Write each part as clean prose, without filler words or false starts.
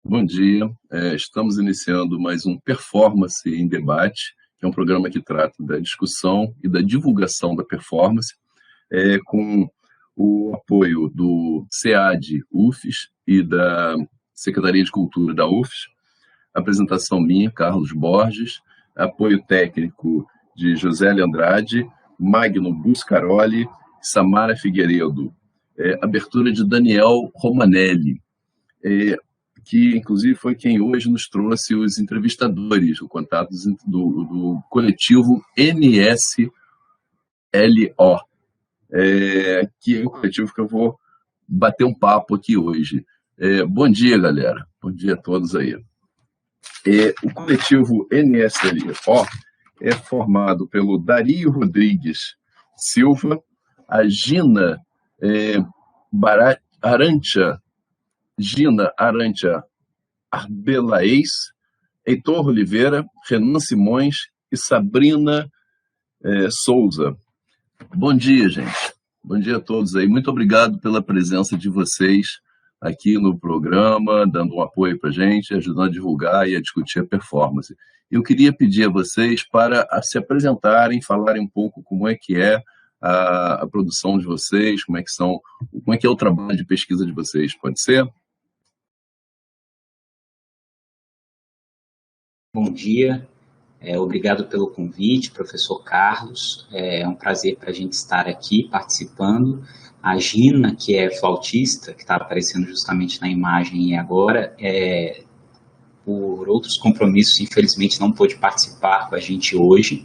Bom dia. Estamos iniciando mais um Performance em Debate, que é um programa que trata da discussão e da divulgação da performance, com o apoio do SEAD-UFES e da Secretaria de Cultura da UFES, apresentação minha, Carlos Borges, apoio técnico de Josélia Andrade, Magno Buscaroli, Samara Figueiredo, abertura de Daniel Romanelli, que inclusive foi quem hoje nos trouxe os entrevistadores, o contato do coletivo NSLO, que é o coletivo que eu vou bater um papo aqui hoje. Bom dia, galera. Bom dia a todos aí. O coletivo NSLO é formado pelo Dario Rodrigues Silva, a Gina Arantia Arbelaez, Heitor Oliveira, Renan Simões e Sabrina Souza. Bom dia, gente. Bom dia a todos aí. Muito obrigado pela presença de vocês aqui no programa, dando um apoio para a gente, ajudando a divulgar e a discutir a performance. Eu queria pedir a vocês para se apresentarem, falarem um pouco como é que é a produção de vocês, como é que é o trabalho de pesquisa de vocês. Pode ser? Bom dia, obrigado pelo convite, professor Carlos. É um prazer para a gente estar aqui participando. A Gina, que é flautista, que está aparecendo justamente na imagem agora, por outros compromissos, infelizmente não pôde participar com a gente hoje,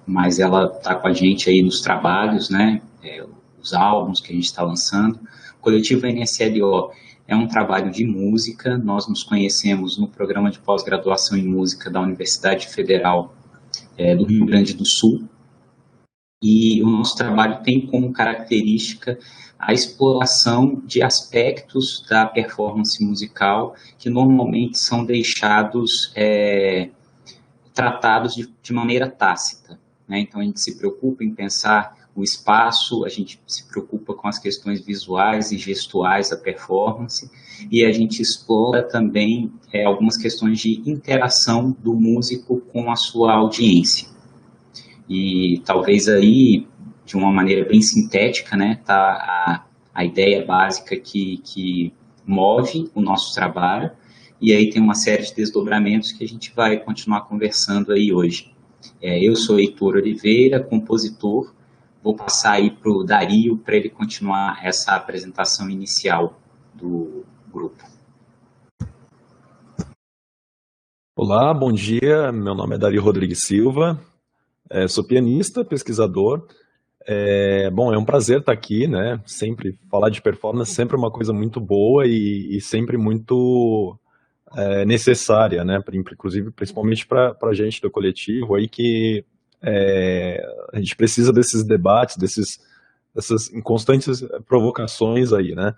mas ela está com a gente aí nos trabalhos, né? Os álbuns que a gente está lançando. O coletivo NSLO é um trabalho de música. Nós nos conhecemos no programa de pós-graduação em música da Universidade Federal do Rio Grande do Sul, e o nosso trabalho tem como característica a exploração de aspectos da performance musical que normalmente são deixados tratados de maneira tácita, né? Então a gente se preocupa em pensar o espaço, a gente se preocupa com as questões visuais e gestuais da performance, e a gente explora também algumas questões de interação do músico com a sua audiência. E talvez aí, de uma maneira bem sintética, né, tá a ideia básica que move o nosso trabalho, e aí tem uma série de desdobramentos que a gente vai continuar conversando aí hoje. Eu sou Heitor Oliveira, compositor. Vou passar aí para o Dario para ele continuar essa apresentação inicial do grupo. Olá, bom dia. Meu nome é Dario Rodrigues Silva. Sou pianista, pesquisador. É um prazer estar aqui, né? Sempre falar de performance, sempre uma coisa muito boa e sempre muito necessária, né? Inclusive, principalmente para a gente do coletivo aí que a gente precisa desses debates, dessas constantes provocações aí, né?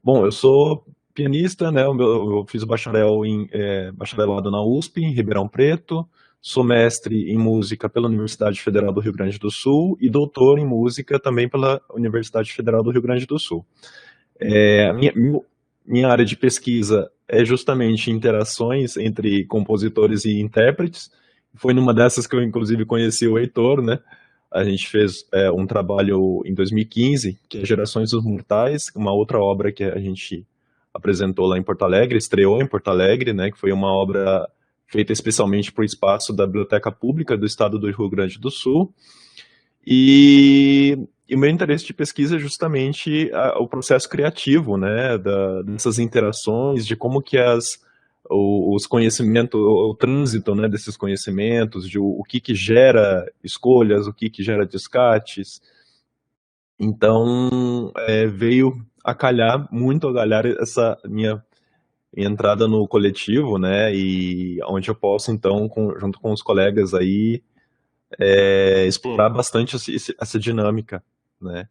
Eu sou pianista, né? Eu fiz o bacharelado na USP, em Ribeirão Preto, sou mestre em música pela Universidade Federal do Rio Grande do Sul e doutor em música também pela Universidade Federal do Rio Grande do Sul. Minha área de pesquisa é justamente interações entre compositores e intérpretes. Foi numa dessas que eu, inclusive, conheci o Heitor, né? A gente fez um trabalho em 2015, que é Gerações dos Mortais, uma outra obra que a gente apresentou lá em Porto Alegre, estreou em Porto Alegre, né? Que foi uma obra feita especialmente para o espaço da Biblioteca Pública do Estado do Rio Grande do Sul. E o meu interesse de pesquisa é justamente o processo criativo, né? Dessas interações, de como que os conhecimentos, o trânsito, né, desses conhecimentos, de o que gera escolhas, o que gera descartes. Então, veio a calhar essa minha entrada no coletivo, né, e onde eu posso, então, junto com os colegas aí, explorar bastante essa dinâmica, né.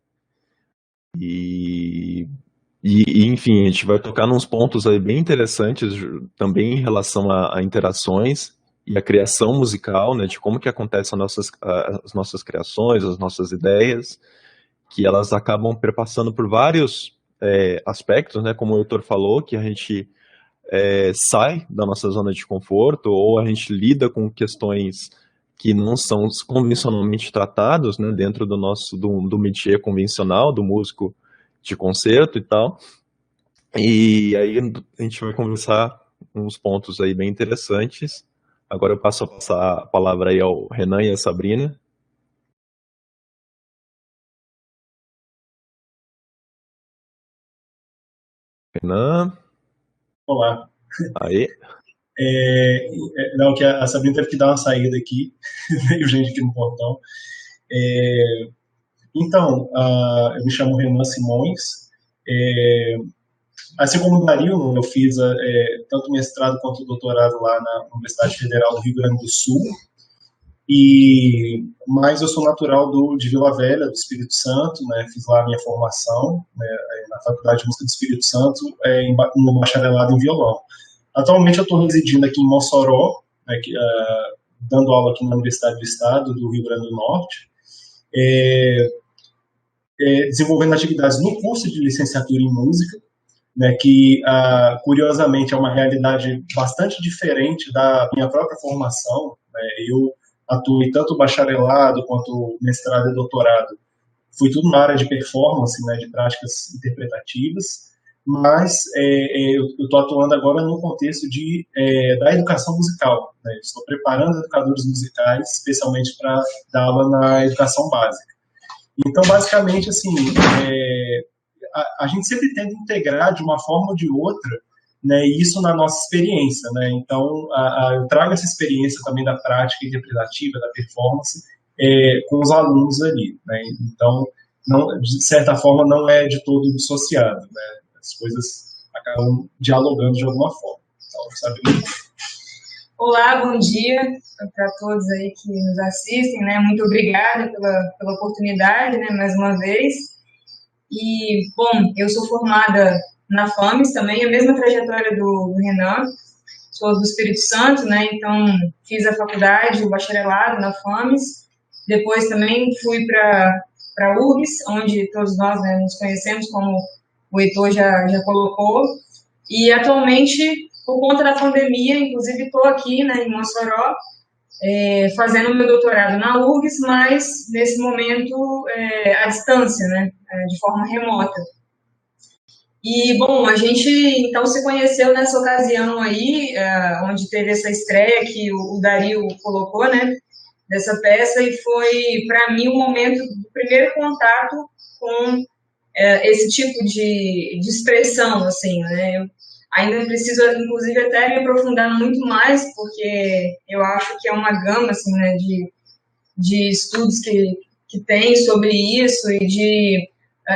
Enfim, a gente vai tocar nos pontos aí bem interessantes também em relação a interações e a criação musical, né, de como que acontecem as nossas criações, as nossas ideias, que elas acabam perpassando por vários aspectos, né, como o Heitor falou, que a gente sai da nossa zona de conforto, ou a gente lida com questões que não são convencionalmente tratados, né, dentro do métier convencional, do músico de concerto e tal. E aí a gente vai conversar uns pontos aí bem interessantes. Agora eu passo a passar a palavra aí ao Renan e à Sabrina. Renan, Olá. aí. Não, que a Sabrina teve que dar uma saída aqui, veio gente aqui no portão. Então, eu me chamo Renan Simões. Assim como o Dario, eu fiz tanto mestrado quanto doutorado lá na Universidade Federal do Rio Grande do Sul. Mas eu sou natural de Vila Velha, do Espírito Santo, né? Fiz lá a minha formação, né, na Faculdade de Música do Espírito Santo, no bacharelado em violão. Atualmente eu estou residindo aqui em Mossoró, né, dando aula aqui na Universidade do Estado do Rio Grande do Norte, desenvolvendo atividades no curso de licenciatura em música, né, que curiosamente é uma realidade bastante diferente da minha própria formação, né. Eu atuei tanto bacharelado quanto mestrado e doutorado, foi tudo na área de performance, né, de práticas interpretativas, mas eu estou atuando agora no contexto da educação musical, né. Estou preparando educadores musicais, especialmente para dar aula na educação básica. Então, basicamente, assim, a gente sempre tenta integrar de uma forma ou de outra, né, isso na nossa experiência, né? Então, eu trago essa experiência também da prática interpretativa, da performance, com os alunos ali, né? Então, não, de certa forma, não é de todo dissociado, né? As coisas acabam dialogando de alguma forma. Então, sabe? Olá, bom dia para todos aí que nos assistem, né? Muito obrigada pela oportunidade, né? Mais uma vez. E, bom, eu sou formada na FAMES também, a mesma trajetória do Renan, sou do Espírito Santo, né, então fiz a faculdade, o bacharelado na FAMES, depois também fui para a URGS, onde todos nós, né, nos conhecemos, como o Heitor já colocou, e atualmente, por conta da pandemia, inclusive estou aqui, né, em Mossoró, fazendo meu doutorado na URGS, mas nesse momento à distância, né, de forma remota. E, bom, a gente, então, se conheceu nessa ocasião aí, onde teve essa estreia que o Dario colocou, né, dessa peça, e foi, para mim, o momento do primeiro contato com esse tipo de expressão, assim, né. Eu ainda preciso, inclusive, até me aprofundar muito mais, porque eu acho que é uma gama, assim, né, de estudos que tem sobre isso e de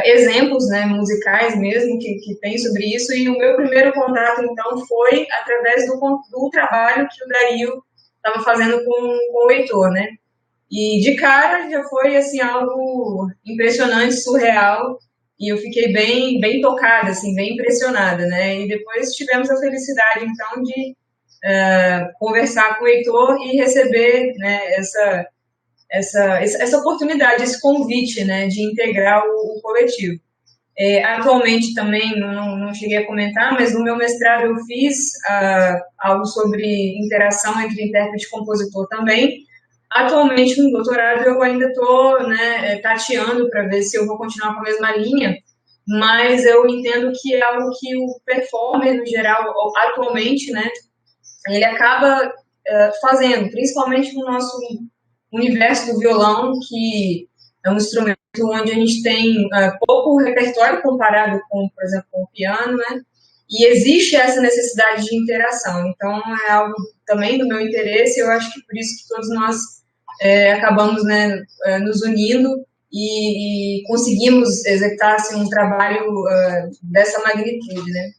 exemplos, né, musicais mesmo que tem sobre isso, e o meu primeiro contato, então, foi através do trabalho que o Dario estava fazendo com o Heitor, né, e de cara já foi, assim, algo impressionante, surreal, e eu fiquei bem tocada, assim, bem impressionada, né, e depois tivemos a felicidade, então, de conversar com o Heitor e receber, né, essa oportunidade, esse convite, né, de integrar o coletivo. Atualmente também, não cheguei a comentar, mas no meu mestrado eu fiz algo sobre interação entre intérprete e compositor também. Atualmente, no doutorado, eu ainda estou, né, tateando para ver se eu vou continuar com a mesma linha, mas eu entendo que é algo que o performer, no geral, atualmente, né, ele acaba fazendo, principalmente no nosso universo do violão, que é um instrumento onde a gente tem pouco repertório comparado com, por exemplo, com o piano, né? E existe essa necessidade de interação. Então, é algo também do meu interesse, eu acho que por isso que todos nós acabamos, né, nos unindo e conseguimos executar assim, um trabalho dessa magnitude, né?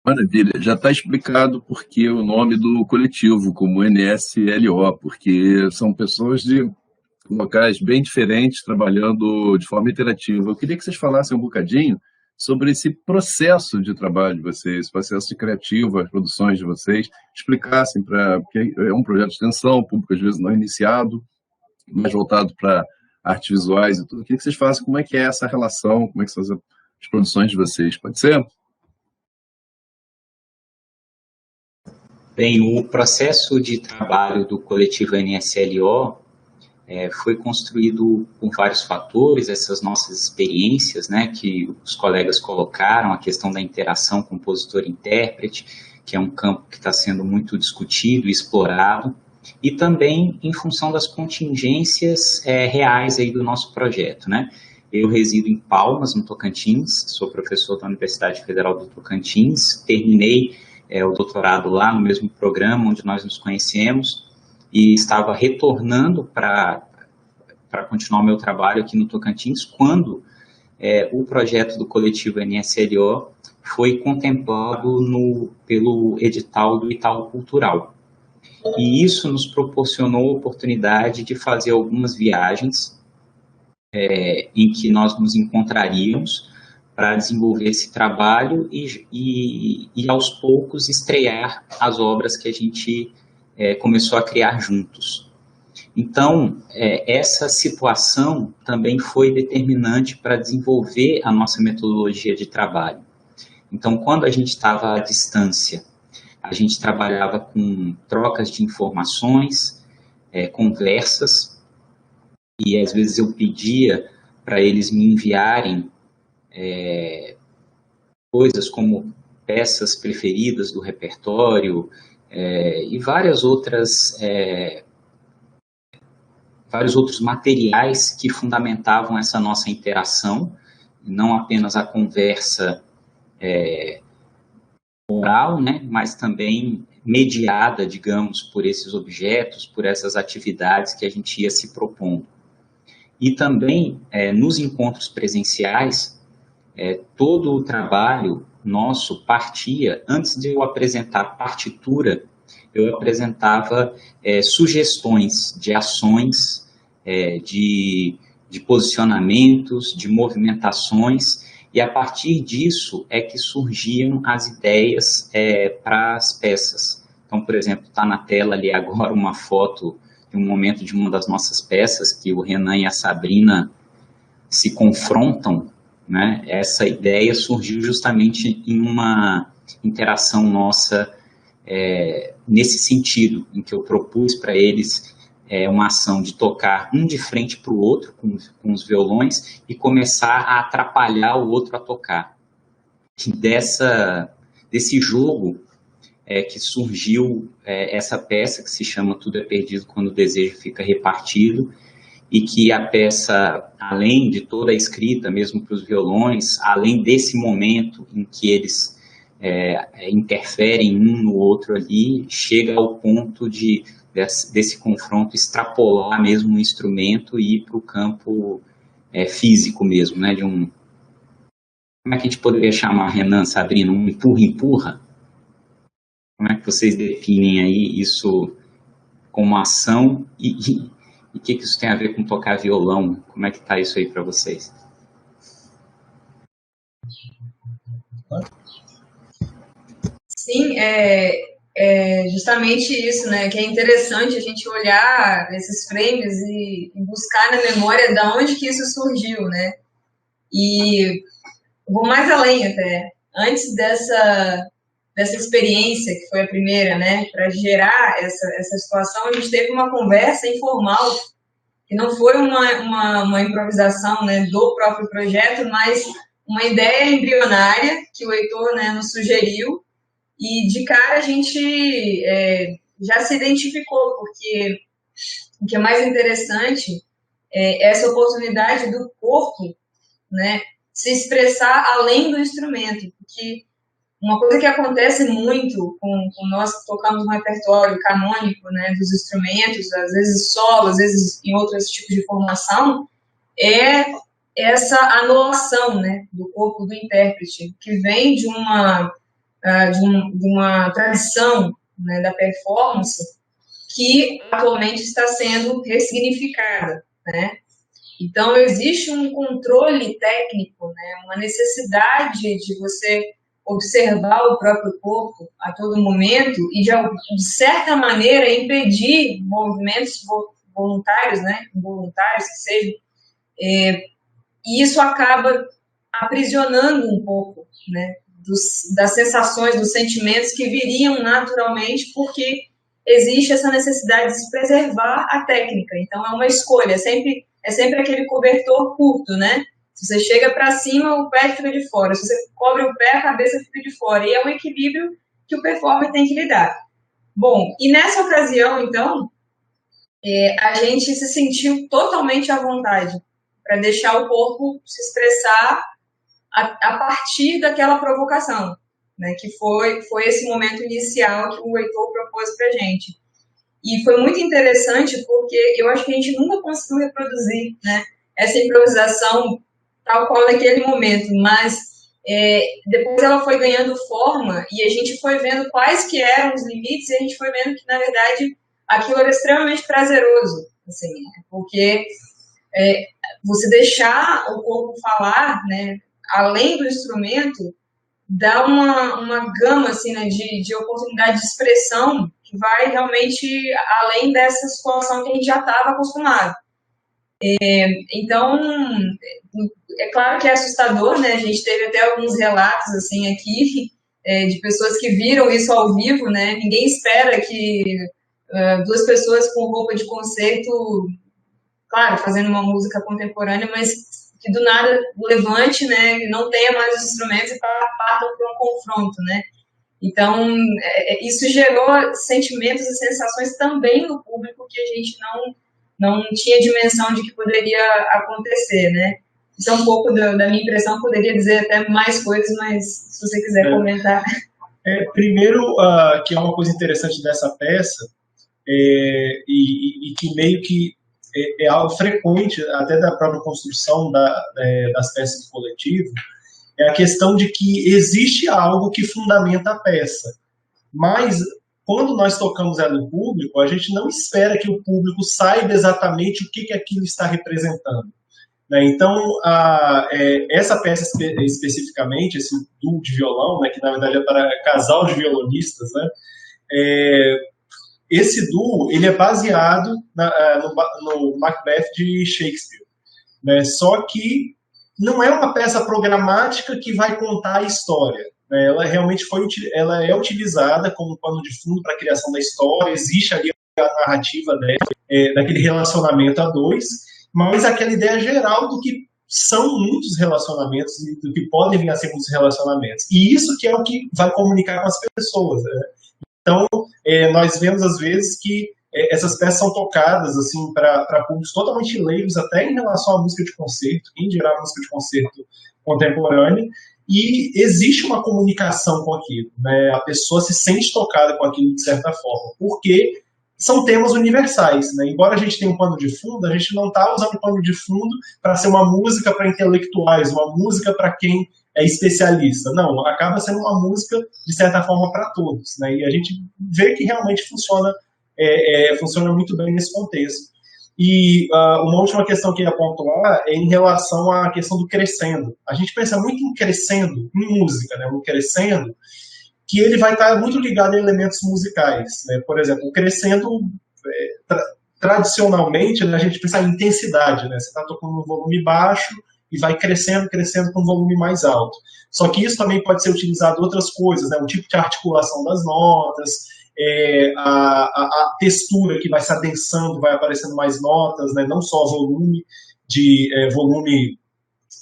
Maravilha, já está explicado porque o nome do coletivo, como NSLO, porque são pessoas de locais bem diferentes, trabalhando de forma interativa. Eu queria que vocês falassem um bocadinho sobre esse processo de trabalho de vocês, esse processo de criativo, as produções de vocês, explicassem porque é um projeto de extensão, o público às vezes não é iniciado, mais voltado para artes visuais e tudo. Queria que vocês falassem como é que é essa relação, como é que são as produções de vocês. Pode ser? Bem, o processo de trabalho do coletivo NSLO foi construído por vários fatores, essas nossas experiências, né, que os colegas colocaram, a questão da interação compositor-intérprete, que é um campo que está sendo muito discutido e explorado, e também em função das contingências reais aí do nosso projeto, né. Eu resido em Palmas, no Tocantins, sou professor da Universidade Federal do Tocantins, terminei o doutorado lá no mesmo programa onde nós nos conhecemos, e estava retornando para continuar o meu trabalho aqui no Tocantins, quando o projeto do coletivo NSLO foi contemplado pelo edital do Itaú Cultural. E isso nos proporcionou a oportunidade de fazer algumas viagens em que nós nos encontraríamos para desenvolver esse trabalho e aos poucos estrear as obras que a gente começou a criar juntos. Então, essa situação também foi determinante para desenvolver a nossa metodologia de trabalho. Então, quando a gente estava à distância, a gente trabalhava com trocas de informações, conversas, e às vezes eu pedia para eles me enviarem coisas como peças preferidas do repertório, e vários outros materiais que fundamentavam essa nossa interação, não apenas a conversa oral, né, mas também mediada, digamos, por esses objetos, por essas atividades que a gente ia se propondo. E também, nos encontros presenciais, todo o trabalho nosso partia, antes de eu apresentar partitura, eu apresentava sugestões de ações, de posicionamentos, de movimentações, e a partir disso é que surgiam as ideias para as peças. Então, por exemplo, está na tela ali agora uma foto de um momento de uma das nossas peças, que o Renan e a Sabrina se confrontam, né? Essa ideia surgiu justamente em uma interação nossa nesse sentido, em que eu propus para eles uma ação de tocar um de frente para o outro com os violões e começar a atrapalhar o outro a tocar. Desse jogo que surgiu essa peça que se chama Tudo é Perdido Quando o Desejo Fica Repartido, e que a peça, além de toda a escrita, mesmo para os violões, além desse momento em que eles interferem um no outro ali, chega ao ponto desse confronto extrapolar mesmo o instrumento e ir para o campo físico mesmo, né? Como é que a gente poderia chamar, Renan, Sabrina, um empurra-empurra? Como é que vocês definem aí isso como ação e o que isso tem a ver com tocar violão? Como é que está isso aí para vocês? Sim, justamente isso, né? Que é interessante a gente olhar esses frames e buscar na memória de onde que isso surgiu, né? E vou mais além até. Antes dessa experiência, que foi a primeira, né? Para gerar essa situação, a gente teve uma conversa informal, que não foi uma improvisação, né, do próprio projeto, mas uma ideia embrionária que o Heitor, né, nos sugeriu. E de cara a gente já se identificou, porque o que é mais interessante é essa oportunidade do corpo, né, se expressar além do instrumento. Porque uma coisa que acontece muito com nós que tocamos no repertório canônico, né, dos instrumentos, às vezes solo, às vezes em outros tipos de formação, é essa anulação, né, do corpo do intérprete, que vem de uma tradição, né, da performance que atualmente está sendo ressignificada, né? Então, existe um controle técnico, né, uma necessidade de você observar o próprio corpo a todo momento e, de certa maneira, impedir movimentos voluntários, né, involuntários que sejam, E isso acaba aprisionando um pouco, né, das sensações, dos sentimentos que viriam naturalmente, porque existe essa necessidade de se preservar a técnica. Então, é uma escolha, é sempre aquele cobertor curto, né? Se você chega para cima, o pé fica de fora. Se você cobre o pé, a cabeça fica de fora. E é um equilíbrio que o performer tem que lidar. Bom, e nessa ocasião, então, a gente se sentiu totalmente à vontade para deixar o corpo se expressar a partir daquela provocação, né, que foi esse momento inicial que o Heitor propôs para a gente. E foi muito interessante porque eu acho que a gente nunca conseguiu reproduzir, né, essa improvisação tal qual naquele momento, mas depois ela foi ganhando forma e a gente foi vendo quais que eram os limites e a gente foi vendo que, na verdade, aquilo era extremamente prazeroso, assim, porque você deixar o corpo falar, né, além do instrumento, dá uma gama assim, né, de oportunidade de expressão que vai realmente além dessa situação que a gente já estava acostumado. Então, é claro que é assustador, né? A gente teve até alguns relatos assim aqui de pessoas que viram isso ao vivo, né? Ninguém espera que duas pessoas com roupa de concerto, claro, fazendo uma música contemporânea, mas que do nada levante, né? Não tenha mais os instrumentos e partam para um confronto, né? Então, isso gerou sentimentos e sensações também no público que a gente não tinha dimensão de que poderia acontecer, né? Isso é um pouco da minha impressão, poderia dizer até mais coisas, mas se você quiser comentar. Primeiro, que é uma coisa interessante dessa peça, e que meio que é algo frequente, até da própria construção das peças do coletivo, é a questão de que existe algo que fundamenta a peça, mas quando nós tocamos ela em público, a gente não espera que o público saiba exatamente o que aquilo está representando. Né? Então, essa peça especificamente, esse duo de violão, né, que na verdade é para casal de violonistas, né, esse duo ele é baseado no Macbeth de Shakespeare. Né? Só que não é uma peça programática que vai contar a história. Né? Ela realmente ela é utilizada como pano de fundo para a criação da história, existe ali a narrativa daquele relacionamento a dois, mas aquela ideia geral do que são muitos relacionamentos e do que podem vir a ser muitos relacionamentos. E isso que é o que vai comunicar com as pessoas. Né? Então, nós vemos às vezes que essas peças são tocadas assim para públicos totalmente leigos, até em relação à música de concerto, em geral, a música de concerto contemporânea, e existe uma comunicação com aquilo, né? A pessoa se sente tocada com aquilo de certa forma, porque são temas universais, né? Embora a gente tenha um pano de fundo, a gente não está usando pano de fundo para ser uma música para intelectuais, uma música para quem é especialista. Não, acaba sendo uma música, de certa forma, para todos, né? E a gente vê que realmente funciona muito bem nesse contexto. E uma última questão que eu ia pontuar é em relação à questão do crescendo. A gente pensa muito em crescendo, em música, né? No crescendo, que ele vai estar muito ligado a elementos musicais. Né? Por exemplo, o crescendo, tradicionalmente, né, a gente pensa em intensidade. Né? Você está tocando um volume baixo e vai crescendo com um volume mais alto. Só que isso também pode ser utilizado em outras coisas, né? O tipo de articulação das notas, a textura que vai se adensando, vai aparecendo mais notas, né? Não só volume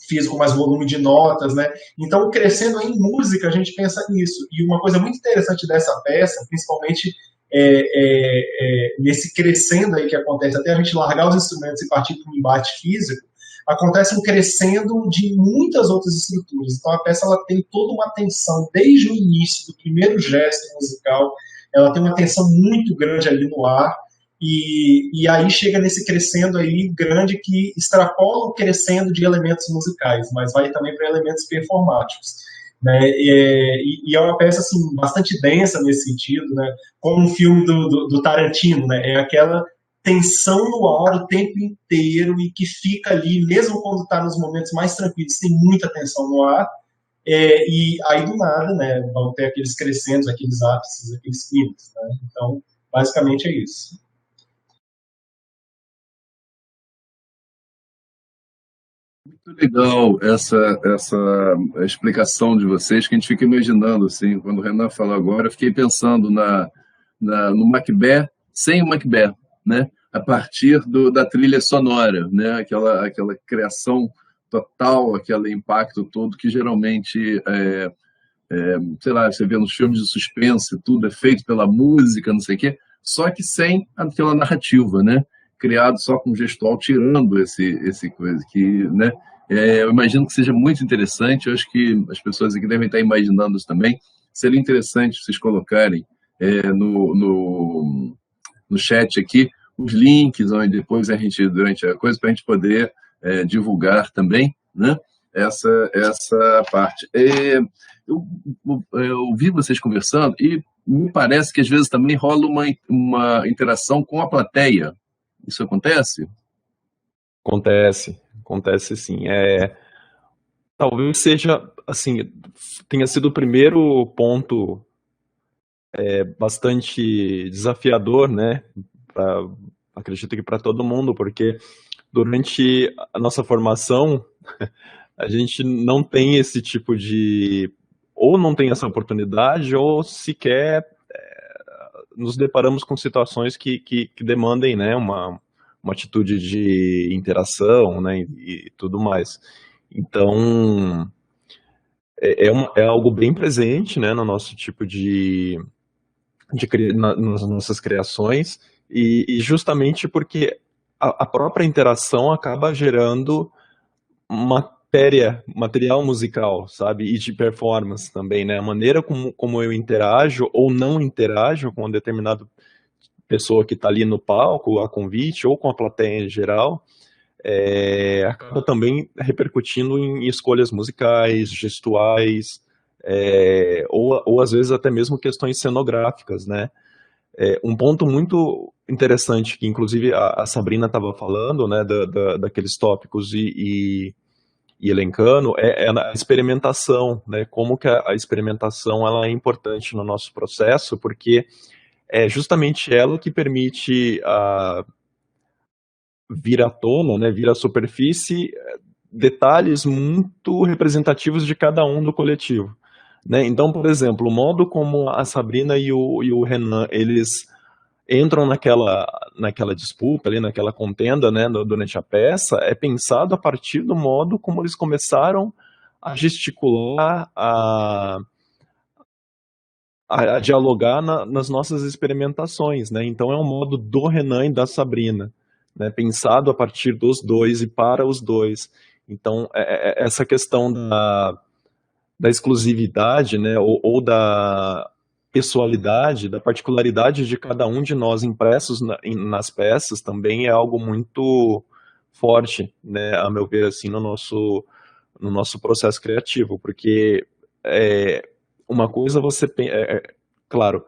físico, mas volume de notas, né? Então, crescendo em música, a gente pensa nisso. E uma coisa muito interessante dessa peça, principalmente nesse crescendo aí que acontece, até a gente largar os instrumentos e partir para um embate físico, acontece um crescendo de muitas outras estruturas. Então, a peça ela tem toda uma tensão, desde o início, do primeiro gesto musical, ela tem uma tensão muito grande ali no ar, e aí chega nesse crescendo aí grande que extrapola o crescendo de elementos musicais, mas vai também para elementos performáticos. Né? E é uma peça assim, bastante densa nesse sentido, né? Como um filme do Tarantino, né? É aquela tensão no ar o tempo inteiro e que fica ali, mesmo quando está nos momentos mais tranquilos, tem muita tensão no ar, e aí do nada, né, vão ter aqueles crescendos, aqueles ápices, aqueles picos, né? Então, basicamente é isso. Muito legal essa explicação de vocês, que a gente fica imaginando, assim, quando o Renan falou agora, eu fiquei pensando no Macbeth, sem o Macbeth, né? A partir da trilha sonora, né? Aquela criação total, aquele impacto todo que geralmente, sei lá, você vê nos filmes de suspense, tudo é feito pela música, não sei o quê, só que sem aquela narrativa, né? Criado só com gestual, tirando esse coisa que, né? Eu imagino que seja muito interessante. Eu acho que as pessoas aqui devem estar imaginando isso também. Seria interessante vocês colocarem no chat aqui os links, onde depois a gente, durante a coisa, para a gente poder divulgar também, né? Essa parte. Eu ouvi vocês conversando e me parece que às vezes também rola uma interação com a plateia. Isso acontece? Acontece sim. Talvez seja, assim, tenha sido o primeiro ponto bastante desafiador, né? Acredito que para todo mundo, porque durante a nossa formação a gente não tem esse tipo de, ou não tem essa oportunidade, ou sequer nos deparamos com situações que demandem, né, uma atitude de interação, né, e tudo mais. Então, é algo bem presente, né, no nosso tipo nas nossas criações, e justamente porque a própria interação acaba gerando material musical, sabe? E de performance também, né? A maneira como eu interajo ou não interajo com uma determinada pessoa que está ali no palco, a convite, ou com a plateia em geral, acaba também repercutindo em escolhas musicais, gestuais, ou às vezes até mesmo questões cenográficas, né? Um ponto muito interessante que inclusive a Sabrina estava falando, né, daqueles tópicos e elencando, é a experimentação, né? Como que a experimentação ela é importante no nosso processo, porque é justamente ela que permite vir à tona, né, vir à superfície detalhes muito representativos de cada um do coletivo, né? Então, por exemplo, o modo como a Sabrina e o Renan, eles entram naquela disputa ali, naquela contenda, né, durante a peça, é pensado a partir do modo como eles começaram a gesticular, a dialogar nas nossas experimentações, né? Então é um modo do Renan e da Sabrina, né? Pensado a partir dos dois e para os dois. Então essa questão da exclusividade, né? Ou da pessoalidade, da particularidade de cada um de nós impressos nas peças também é algo muito forte, né? A meu ver, assim, no nosso processo criativo, porque uma coisa você claro,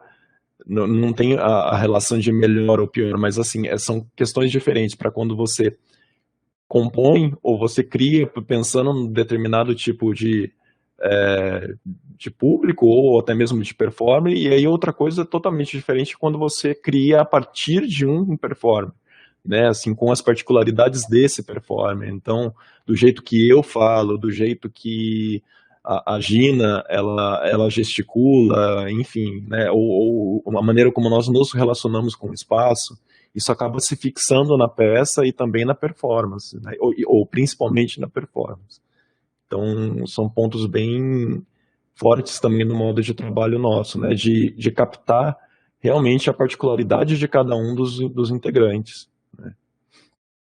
não tem a relação de melhor ou pior, mas assim, são questões diferentes para quando você compõe ou você cria pensando num determinado tipo de público ou até mesmo de performer, e aí outra coisa totalmente diferente quando você cria a partir de um performer, né, assim, com as particularidades desse performer. Então, do jeito que eu falo, do jeito que a Gina, ela gesticula, enfim, né, ou a maneira como nós nos relacionamos com o espaço, isso acaba se fixando na peça e também na performance, né, ou principalmente na performance. Então, são pontos bem fortes também no modo de trabalho nosso, né, de captar realmente a particularidade de cada um dos integrantes, né.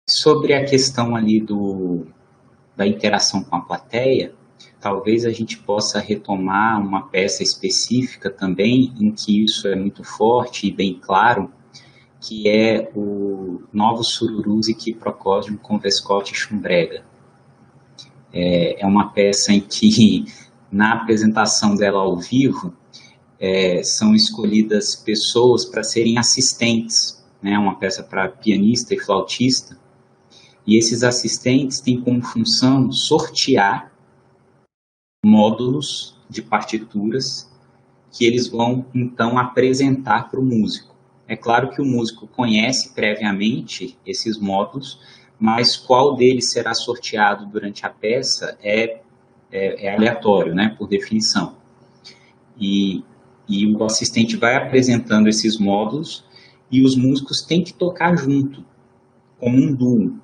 Sobre a questão ali da interação com a plateia, talvez a gente possa retomar uma peça específica também, em que isso é muito forte e bem claro, que é o Novos Sururus e Quiprocódium com Vescote e Chumbrega. É uma peça em que, na apresentação dela ao vivo, são escolhidas pessoas para serem assistentes, né? Uma peça para pianista e flautista, e esses assistentes têm como função sortear módulos de partituras que eles vão, então, apresentar para o músico. É claro que o músico conhece previamente esses módulos, mas qual deles será sorteado durante a peça é aleatório, né, por definição. E o assistente vai apresentando esses módulos e os músicos têm que tocar junto, como um duo,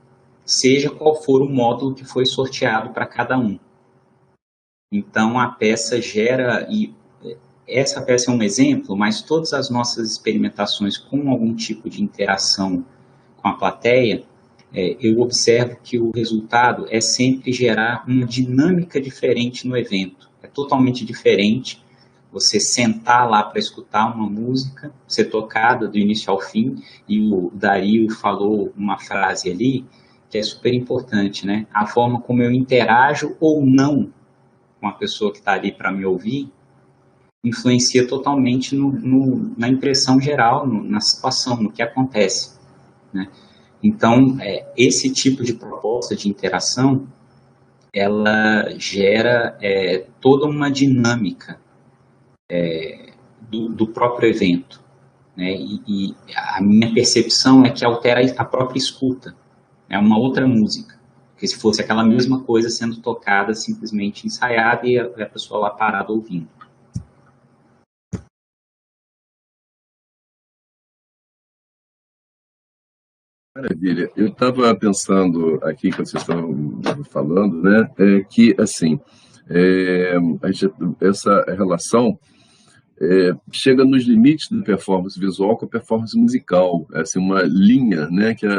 seja qual for o módulo que foi sorteado para cada um. Então, a peça gera, e essa peça é um exemplo, mas todas as nossas experimentações com algum tipo de interação com a plateia, eu observo que o resultado é sempre gerar uma dinâmica diferente no evento. É totalmente diferente você sentar lá para escutar uma música, ser tocada do início ao fim, e o Dario falou uma frase ali que é super importante, né? A forma como eu interajo ou não com a pessoa que está ali para me ouvir influencia totalmente na impressão geral, na situação, no que acontece, né? Então, esse tipo de proposta de interação, ela gera toda uma dinâmica do próprio evento, né? E a minha percepção é que altera a própria escuta, é uma outra música, porque se fosse aquela mesma coisa sendo tocada, simplesmente ensaiada e a pessoa lá parada ouvindo. Maravilha. Eu estava pensando aqui, quando vocês estavam falando, né, que, assim, essa relação chega nos limites da performance visual com a performance musical, assim, uma linha, né, que é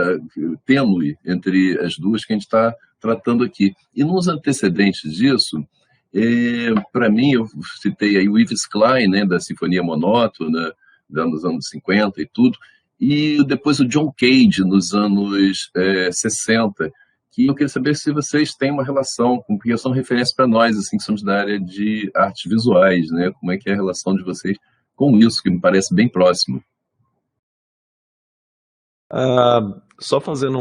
tênue entre as duas que a gente está tratando aqui. E nos antecedentes disso, para mim, eu citei aí o Yves Klein, né, da Sinfonia Monótona, dos anos 50 e tudo, e depois o John Cage, nos anos 60, que eu queria saber se vocês têm uma relação, porque são referências para nós, assim, que somos da área de artes visuais, né? Como é que é a relação de vocês com isso, que me parece bem próximo. Só fazendo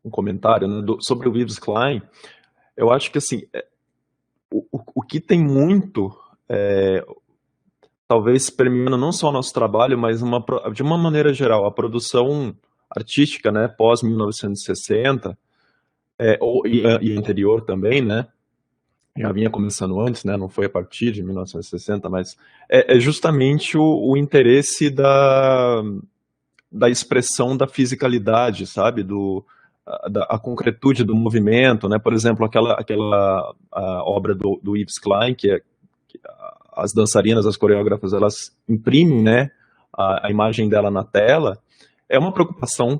um comentário, né, sobre o Yves Klein, eu acho que, assim, o que tem muito, talvez permeando não só o nosso trabalho, mas de uma maneira geral, a produção artística, né, pós-1960, e anterior também, né, já vinha começando antes, né, não foi a partir de 1960, mas é justamente o interesse da expressão da fisicalidade, sabe, a concretude do movimento, né, por exemplo, aquela a obra do Yves Klein, que as dançarinas, as coreógrafas, elas imprimem, né, a imagem dela na tela, é uma preocupação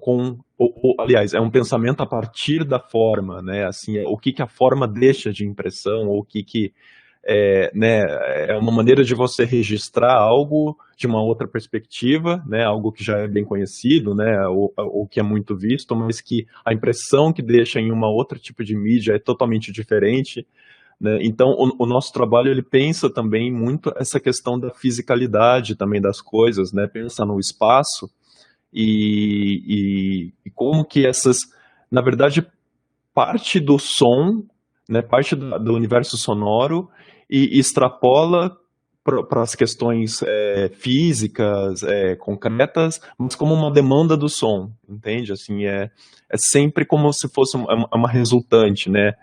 aliás, é um pensamento a partir da forma, né, assim, o que a forma deixa de impressão, ou o que né, é uma maneira de você registrar algo de uma outra perspectiva, né, algo que já é bem conhecido, né, ou que é muito visto, mas que a impressão que deixa em uma outra tipo de mídia é totalmente diferente, né? Então, o nosso trabalho, ele pensa também muito essa questão da fisicalidade também das coisas, né, pensa no espaço e como que na verdade, parte do som, né, parte do universo sonoro e extrapola para as questões físicas, concretas, mas como uma demanda do som, entende? Assim, é sempre como se fosse uma resultante, né?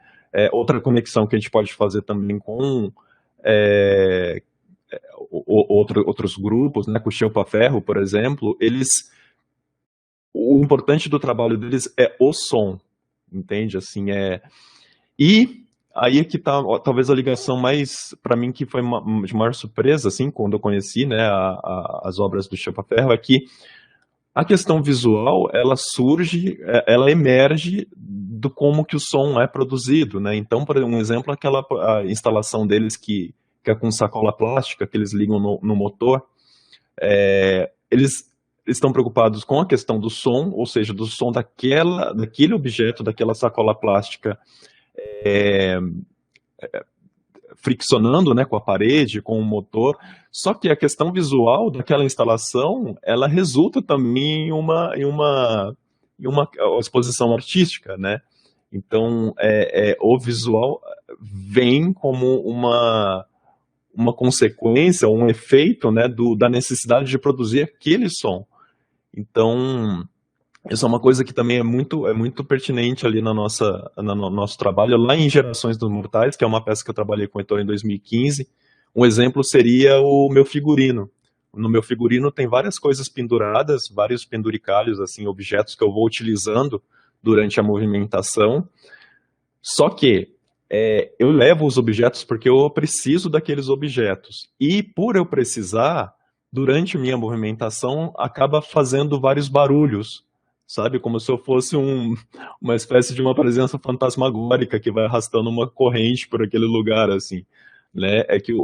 Outra conexão que a gente pode fazer também com outros grupos, né, com o Chão Ferro, por exemplo, o importante do trabalho deles é o som, entende? Assim, e aí é que tá talvez a ligação mais, para mim, que foi de maior surpresa, assim, quando eu conheci, né, as obras do Chão Ferro, é que a questão visual, ela surge, ela emerge do como que o som é produzido, né? Então, por um exemplo, a instalação deles que é com sacola plástica, que eles ligam no motor, eles estão preocupados com a questão do som, ou seja, do som daquele objeto, daquela sacola plástica, friccionando, né, com a parede, com o motor, só que a questão visual daquela instalação, ela resulta também em uma exposição artística, né? Então, o visual vem como uma consequência, um efeito, né, da necessidade de produzir aquele som. Então, Isso é uma coisa que também é muito pertinente ali no nosso trabalho, lá em Gerações dos Mortais, que é uma peça que eu trabalhei com o Heitor em 2015. Um exemplo seria o meu figurino. No meu figurino tem várias coisas penduradas, vários penduricalhos, assim, objetos que eu vou utilizando durante a movimentação. Só que eu levo os objetos porque eu preciso daqueles objetos. E por eu precisar, durante minha movimentação, acaba fazendo vários barulhos, sabe? Como se eu fosse uma espécie de uma presença fantasmagórica que vai arrastando uma corrente por aquele lugar, assim, né? É que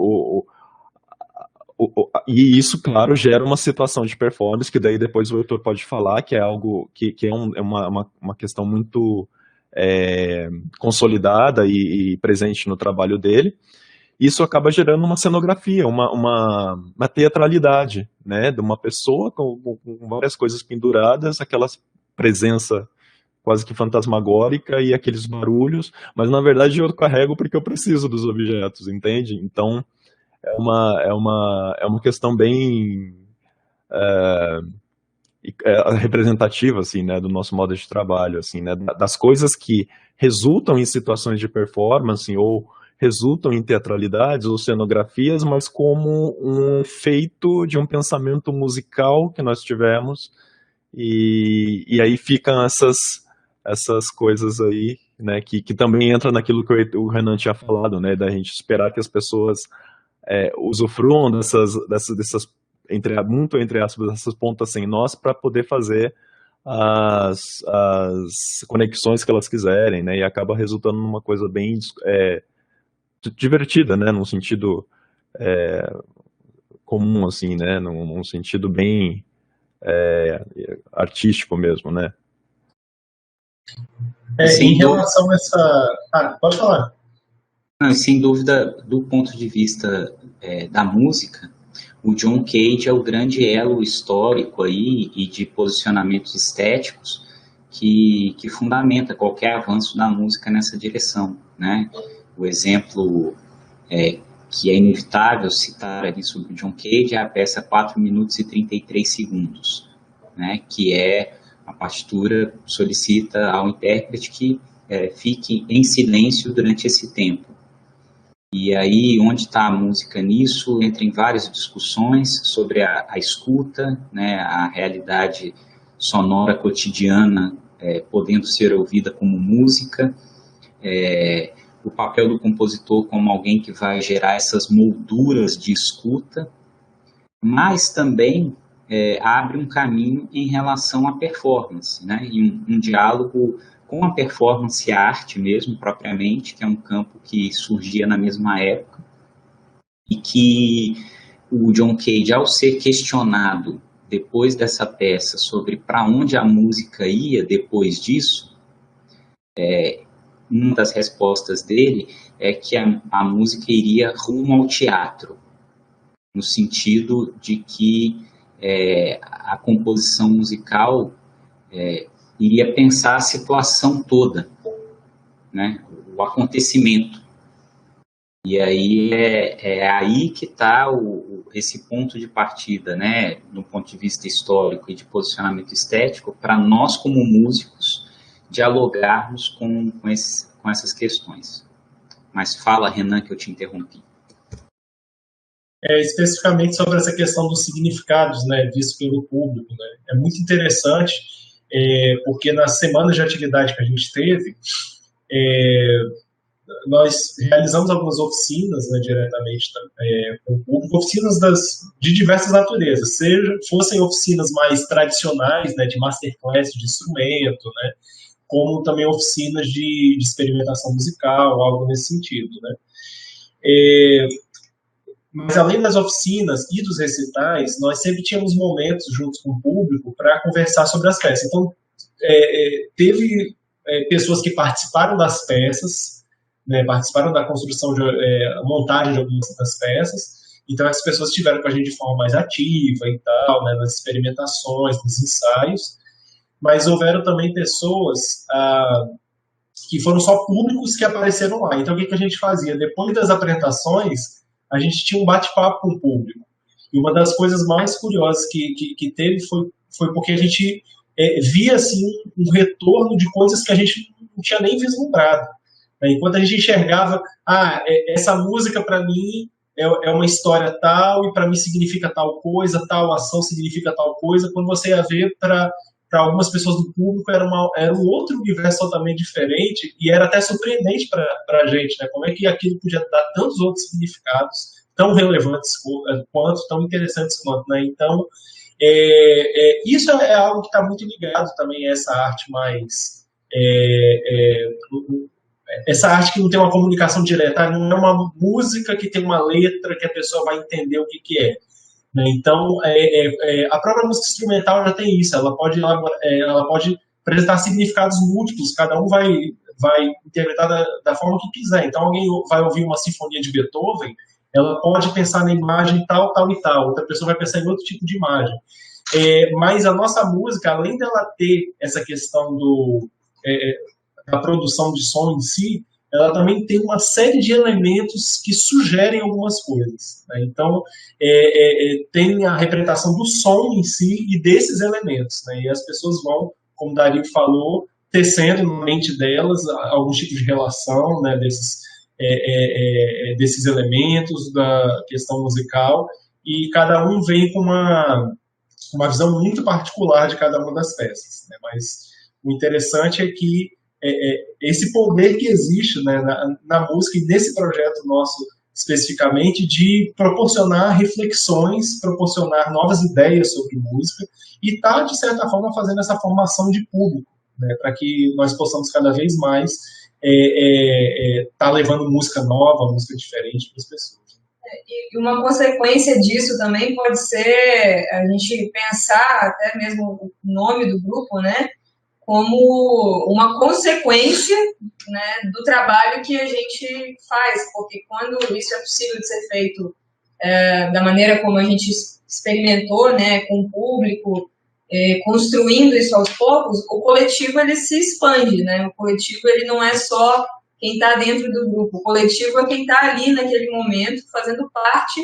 e isso, claro, gera uma situação de performance, que daí depois o Heitor pode falar, que é algo que é uma questão muito consolidada e presente no trabalho dele. Isso acaba gerando uma cenografia, uma teatralidade, né, de uma pessoa com várias coisas penduradas, aquela presença quase que fantasmagórica e aqueles barulhos, mas na verdade eu carrego porque eu preciso dos objetos, entende? Então é uma questão bem representativa, assim, né, do nosso modo de trabalho, assim, né, das coisas que resultam em situações de performance ou resultam em teatralidades ou cenografias, mas como um efeito de um pensamento musical que nós tivemos, e aí ficam essas coisas aí, né, que também entra naquilo que o Renan tinha falado, né, da gente esperar que as pessoas usufruam dessas entre aspas, essas pontas sem nós para poder fazer as conexões que elas quiserem, né, e acaba resultando numa coisa bem divertida, né, num sentido comum, assim, né, num sentido bem artístico mesmo, né. Em relação a essa... pode falar. Não, sem dúvida, do ponto de vista da música, o John Cage é o grande elo histórico aí e de posicionamentos estéticos que fundamenta qualquer avanço da música nessa direção, né? O exemplo que é inevitável citar ali sobre o John Cage é a peça 4 minutos e 33 segundos, né? Que a partitura solicita ao intérprete que fique em silêncio durante esse tempo. E aí, onde está a música nisso? Entra em várias discussões sobre a escuta, né, a realidade sonora cotidiana podendo ser ouvida como música, o papel do compositor como alguém que vai gerar essas molduras de escuta, mas também abre um caminho em relação à performance, né, e um diálogo com a performance e a arte mesmo, propriamente, que é um campo que surgia na mesma época, e que o John Cage, ao ser questionado depois dessa peça sobre para onde a música ia depois disso, uma das respostas dele é que a música iria rumo ao teatro, no sentido de que a composição musical iria pensar a situação toda, né? O acontecimento. E aí aí que está esse ponto de partida, né? Do ponto de vista histórico e de posicionamento estético, para nós como músicos dialogarmos com essas questões. Mas fala, Renan, que eu te interrompi. Especificamente sobre essa questão dos significados, né, visto pelo público, né? É muito interessante, porque nas semanas de atividade que a gente teve, nós realizamos algumas oficinas, né, diretamente com o público, oficinas de diversas naturezas, fossem oficinas mais tradicionais, né, de masterclass de instrumento, né, como também oficinas de experimentação musical, algo nesse sentido, né. Mas além das oficinas e dos recitais, nós sempre tínhamos momentos juntos com o público para conversar sobre as peças. Então, teve pessoas que participaram das peças, né, participaram da construção, montagem de algumas das peças. Então, essas pessoas estiveram com a gente de forma mais ativa e tal, né, nas experimentações, nos ensaios. Mas houveram também pessoas que foram só públicos que apareceram lá. Então, o que a gente fazia? Depois das apresentações, a gente tinha um bate-papo com o público. E uma das coisas mais curiosas que teve foi porque a gente via assim, um retorno de coisas que a gente não tinha nem vislumbrado. Né? Enquanto a gente enxergava, essa música para mim é uma história tal, e para mim significa tal coisa, tal ação significa tal coisa, quando você ia ver para algumas pessoas do público era um outro universo totalmente diferente, e era até surpreendente para a gente, né? Como é que aquilo podia dar tantos outros significados, tão relevantes quanto, tão interessantes quanto, né? Então, isso é algo que está muito ligado também a essa arte mais... essa arte que não tem uma comunicação direta, não é uma música que tem uma letra que a pessoa vai entender o que é. Né? Então, a própria música instrumental já tem isso, ela pode apresentar significados múltiplos, cada um vai interpretar da forma que quiser. Então, alguém vai ouvir uma sinfonia de Beethoven, ela pode pensar na imagem tal, tal e tal, outra pessoa vai pensar em outro tipo de imagem. Mas a nossa música, além dela ter essa questão da produção de som em si, ela também tem uma série de elementos que sugerem algumas coisas. Né? Então, tem a representação do som em si e desses elementos. Né? E as pessoas vão, como o Dario falou, tecendo na mente delas alguns tipos de relação, né, desses elementos da questão musical, e cada um vem com uma visão muito particular de cada uma das peças. Né? Mas o interessante é que esse poder que existe, né, na música e nesse projeto nosso especificamente, de proporcionar reflexões, proporcionar novas ideias sobre música e está, de certa forma, fazendo essa formação de público, né, para que nós possamos cada vez mais tá levando música nova, música diferente para as pessoas. E uma consequência disso também pode ser a gente pensar até mesmo o nome do grupo, né, como uma consequência, né, do trabalho que a gente faz, porque quando isso é possível de ser feito da maneira como a gente experimentou, né, com o público, construindo isso aos poucos, o coletivo ele se expande, né? O coletivo ele não é só quem está dentro do grupo, o coletivo é quem está ali naquele momento fazendo parte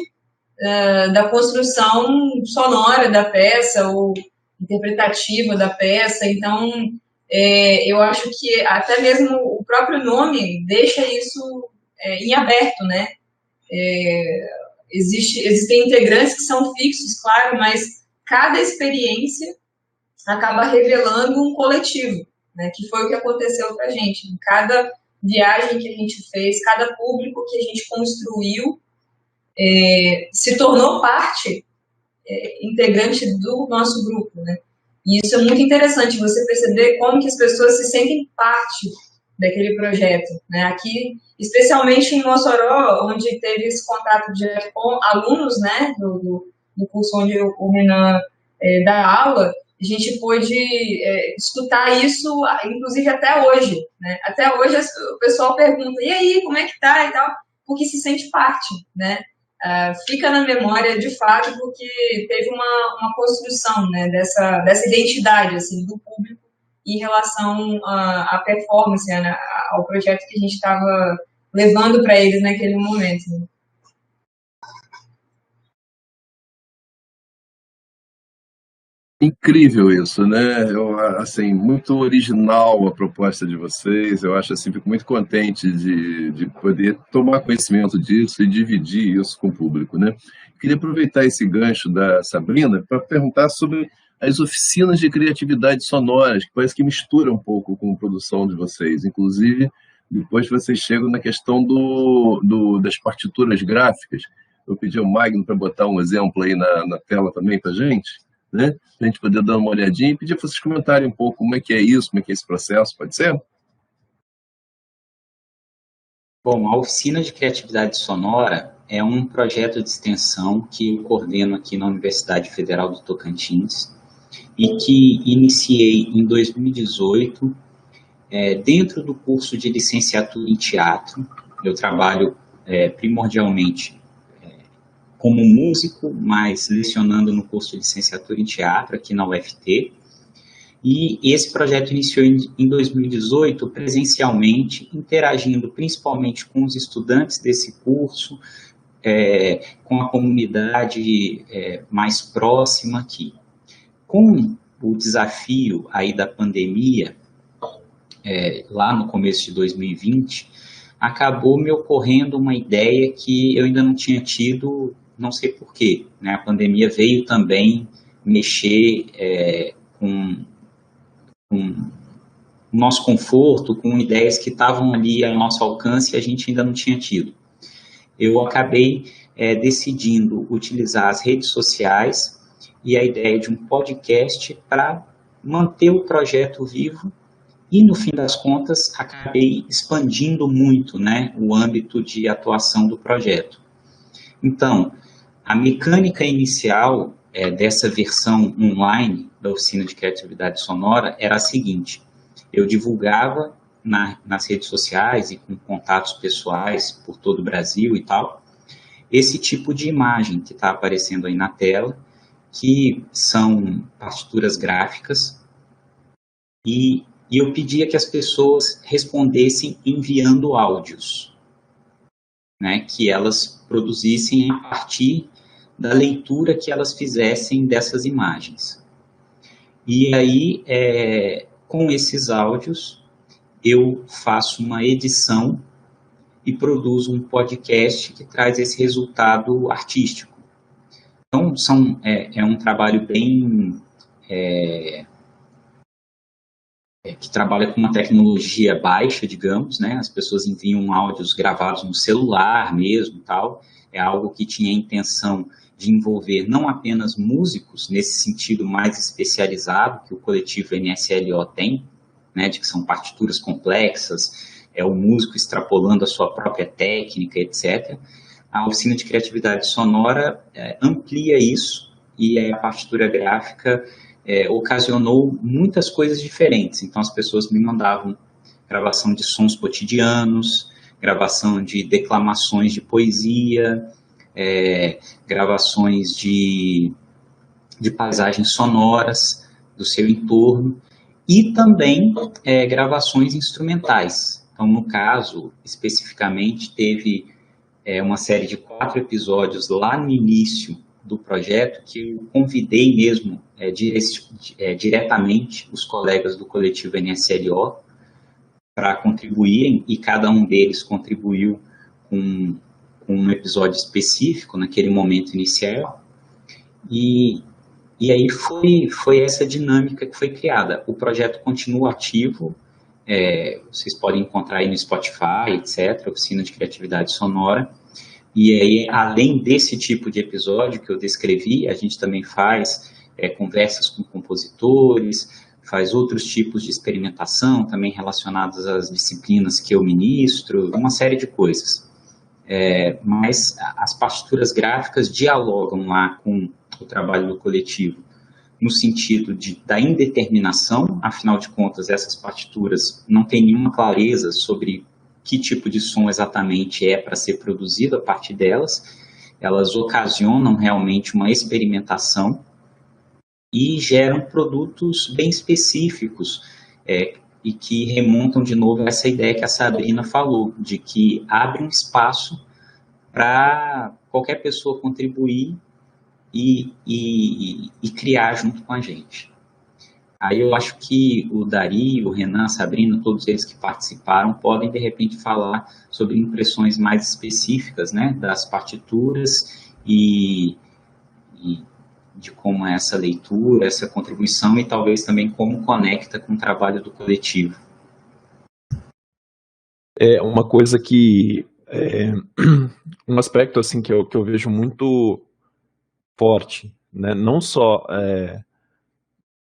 da construção sonora da peça ou interpretativa da peça. Então, eu acho que até mesmo o próprio nome deixa isso em aberto, né? Existem integrantes que são fixos, claro, mas cada experiência acaba revelando um coletivo, né? Que foi o que aconteceu com a gente. Em cada viagem que a gente fez, cada público que a gente construiu se tornou parte integrante do nosso grupo, né? E isso é muito interessante, você perceber como que as pessoas se sentem parte daquele projeto, né? Aqui, especialmente em Mossoró, onde teve esse contato direto com alunos, né, do curso onde o Renan dá aula, a gente pôde escutar isso, inclusive até hoje, né? Até hoje o pessoal pergunta, e aí, como é que tá e tal? Porque se sente parte, né? Fica na memória, de fato, porque teve uma construção, né, dessa identidade, assim, do público em relação à performance, né, ao projeto que a gente estava levando para eles naquele momento. Né? Incrível isso, né? Assim, muito original a proposta de vocês. Eu acho assim, fico muito contente de poder tomar conhecimento disso e dividir isso com o público, né? Queria aproveitar esse gancho da Sabrina para perguntar sobre as oficinas de criatividade sonoras, que parece que mistura um pouco com a produção de vocês. Inclusive, depois vocês chegam na questão das partituras gráficas. Eu pedi ao Magno para botar um exemplo aí na tela também para a gente. Né? Para a gente poder dar uma olhadinha e pedir para vocês comentarem um pouco como é que é isso, como é que é esse processo, pode ser? Bom, a Oficina de Criatividade Sonora é um projeto de extensão que eu coordeno aqui na Universidade Federal do Tocantins e que iniciei em 2018 dentro do curso de licenciatura em teatro. Eu trabalho primordialmente como músico, mas lecionando no curso de licenciatura em teatro aqui na UFT. E esse projeto iniciou em 2018 presencialmente, interagindo principalmente com os estudantes desse curso, com a comunidade mais próxima aqui. Com o desafio aí da pandemia, lá no começo de 2020, acabou me ocorrendo uma ideia que eu ainda não tinha tido, não sei porquê, né? A pandemia veio também mexer com o nosso conforto, com ideias que estavam ali ao nosso alcance e a gente ainda não tinha tido. Eu acabei decidindo utilizar as redes sociais e a ideia de um podcast para manter o projeto vivo e, no fim das contas, acabei expandindo muito, né, o âmbito de atuação do projeto. Então, a mecânica inicial dessa versão online da Oficina de Criatividade Sonora era a seguinte: eu divulgava nas redes sociais e com contatos pessoais por todo o Brasil e tal, esse tipo de imagem que está aparecendo aí na tela, que são partituras gráficas, e eu pedia que as pessoas respondessem enviando áudios, né, que elas produzissem a partir da leitura que elas fizessem dessas imagens. E aí, com esses áudios, eu faço uma edição e produzo um podcast que traz esse resultado artístico. Então, é um trabalho bem... que trabalha com uma tecnologia baixa, digamos, né? As pessoas enviam áudios gravados no celular mesmo, tal. É algo que tinha a intenção de envolver não apenas músicos, nesse sentido mais especializado que o coletivo NSLO tem, né? De que são partituras complexas, o músico extrapolando a sua própria técnica, etc. A Oficina de Criatividade Sonora amplia isso, e a partitura gráfica ocasionou muitas coisas diferentes. Então, as pessoas me mandavam gravação de sons cotidianos, gravação de declamações de poesia, gravações de paisagens sonoras do seu entorno, e também gravações instrumentais. Então, no caso, especificamente, teve uma série de 4 episódios lá no início do projeto, que eu convidei mesmo diretamente os colegas do coletivo NSLO para contribuírem, e cada um deles contribuiu com um episódio específico naquele momento inicial, e aí foi essa dinâmica que foi criada. O projeto continua ativo, vocês podem encontrar aí no Spotify, etc., Oficina de Criatividade Sonora. E aí, além desse tipo de episódio que eu descrevi, a gente também faz conversas com compositores, faz outros tipos de experimentação também relacionados às disciplinas que eu ministro, uma série de coisas. Mas as partituras gráficas dialogam lá com o trabalho do coletivo, no sentido da indeterminação. Afinal de contas, essas partituras não têm nenhuma clareza sobre que tipo de som exatamente para ser produzido a partir delas. Elas ocasionam realmente uma experimentação e geram produtos bem específicos, e que remontam de novo a essa ideia que a Sabrina falou, de que abre um espaço para qualquer pessoa contribuir e criar junto com a gente. Aí eu acho que o Dari, o Renan, a Sabrina, todos eles que participaram, podem, de repente, falar sobre impressões mais específicas, né, das partituras e de como é essa leitura, essa contribuição, e talvez também como conecta com o trabalho do coletivo. Uma coisa que... um aspecto assim, que eu vejo muito forte, né, não só...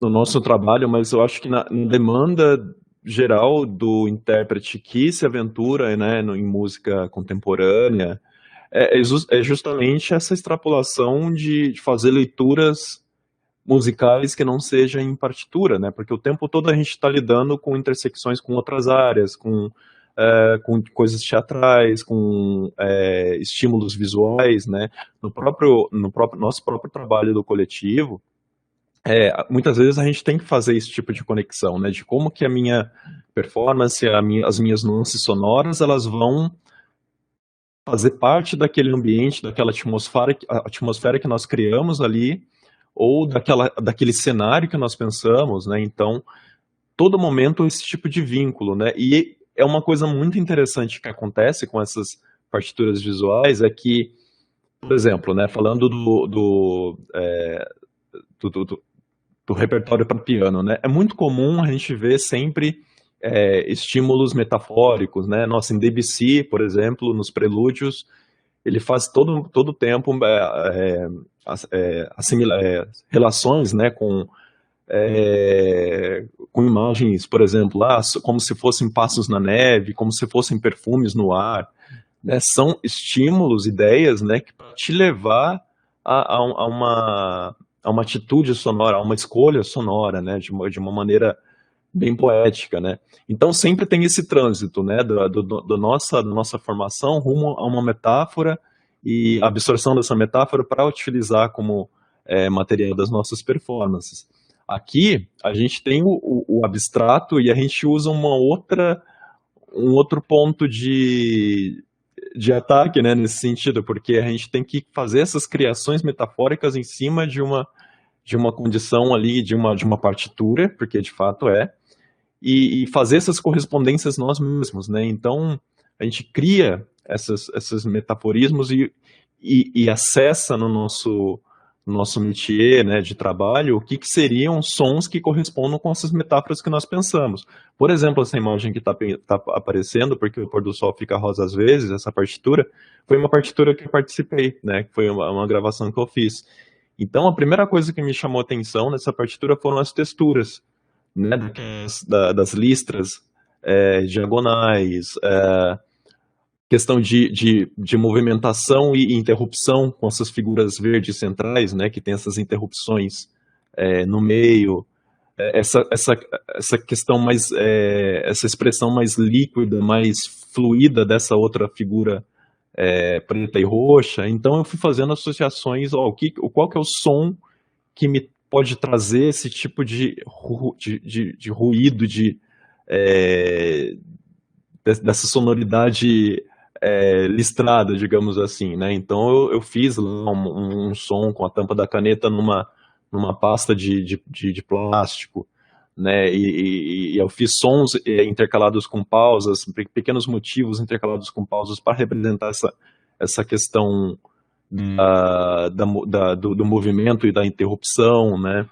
no nosso trabalho, mas eu acho que na demanda geral do intérprete que se aventura, né, em música contemporânea, é justamente essa extrapolação de fazer leituras musicais que não sejam em partitura, né, porque o tempo todo a gente está lidando com intersecções com outras áreas, com coisas teatrais, com estímulos visuais, né, no nosso próprio trabalho do coletivo. Muitas vezes a gente tem que fazer esse tipo de conexão, né, de como que a minha performance, as minhas nuances sonoras, elas vão fazer parte daquele ambiente, daquela atmosfera que nós criamos ali, ou daquele cenário que nós pensamos, né? Então, todo momento esse tipo de vínculo, né? E é uma coisa muito interessante que acontece com essas partituras visuais, é que, por exemplo, né, falando do repertório para piano, né? É muito comum a gente ver sempre estímulos metafóricos, né? Nossa, em Debussy, por exemplo, nos prelúdios, ele faz todo o tempo relações, né, com imagens, por exemplo, como se fossem passos na neve, como se fossem perfumes no ar, né? São estímulos, ideias, né, que para te levar a uma atitude sonora, a uma escolha sonora, né, de uma maneira bem poética, né? Então sempre tem esse trânsito, né, da nossa formação rumo a uma metáfora e a absorção dessa metáfora para utilizar como material das nossas performances. Aqui a gente tem o abstrato e a gente usa um outro ponto de ataque, né, nesse sentido, porque a gente tem que fazer essas criações metafóricas em cima de uma condição ali, de uma partitura, porque de fato e fazer essas correspondências nós mesmos, né? Então a gente cria esses metaforismos e acessa no nosso métier, né, de trabalho, o que seriam sons que correspondam com essas metáforas que nós pensamos. Por exemplo, essa imagem que está aparecendo, porque o pôr do sol fica rosa às vezes, essa partitura, foi uma partitura que eu participei, né, que foi uma gravação que eu fiz. Então, a primeira coisa que me chamou a atenção nessa partitura foram as texturas, né, das listras diagonais, questão de movimentação e interrupção com essas figuras verdes centrais, né, que tem essas interrupções no meio, essa questão mais, essa expressão mais líquida, mais fluida dessa outra figura preta e roxa. Então eu fui fazendo associações, qual que é o som que me pode trazer esse tipo de ruído, dessa sonoridade listrada, digamos assim, né? Então eu fiz lá um som com a tampa da caneta numa pasta de plástico, né? E eu fiz sons intercalados com pausas, pequenos motivos intercalados com pausas para representar essa questão do movimento e da interrupção, né?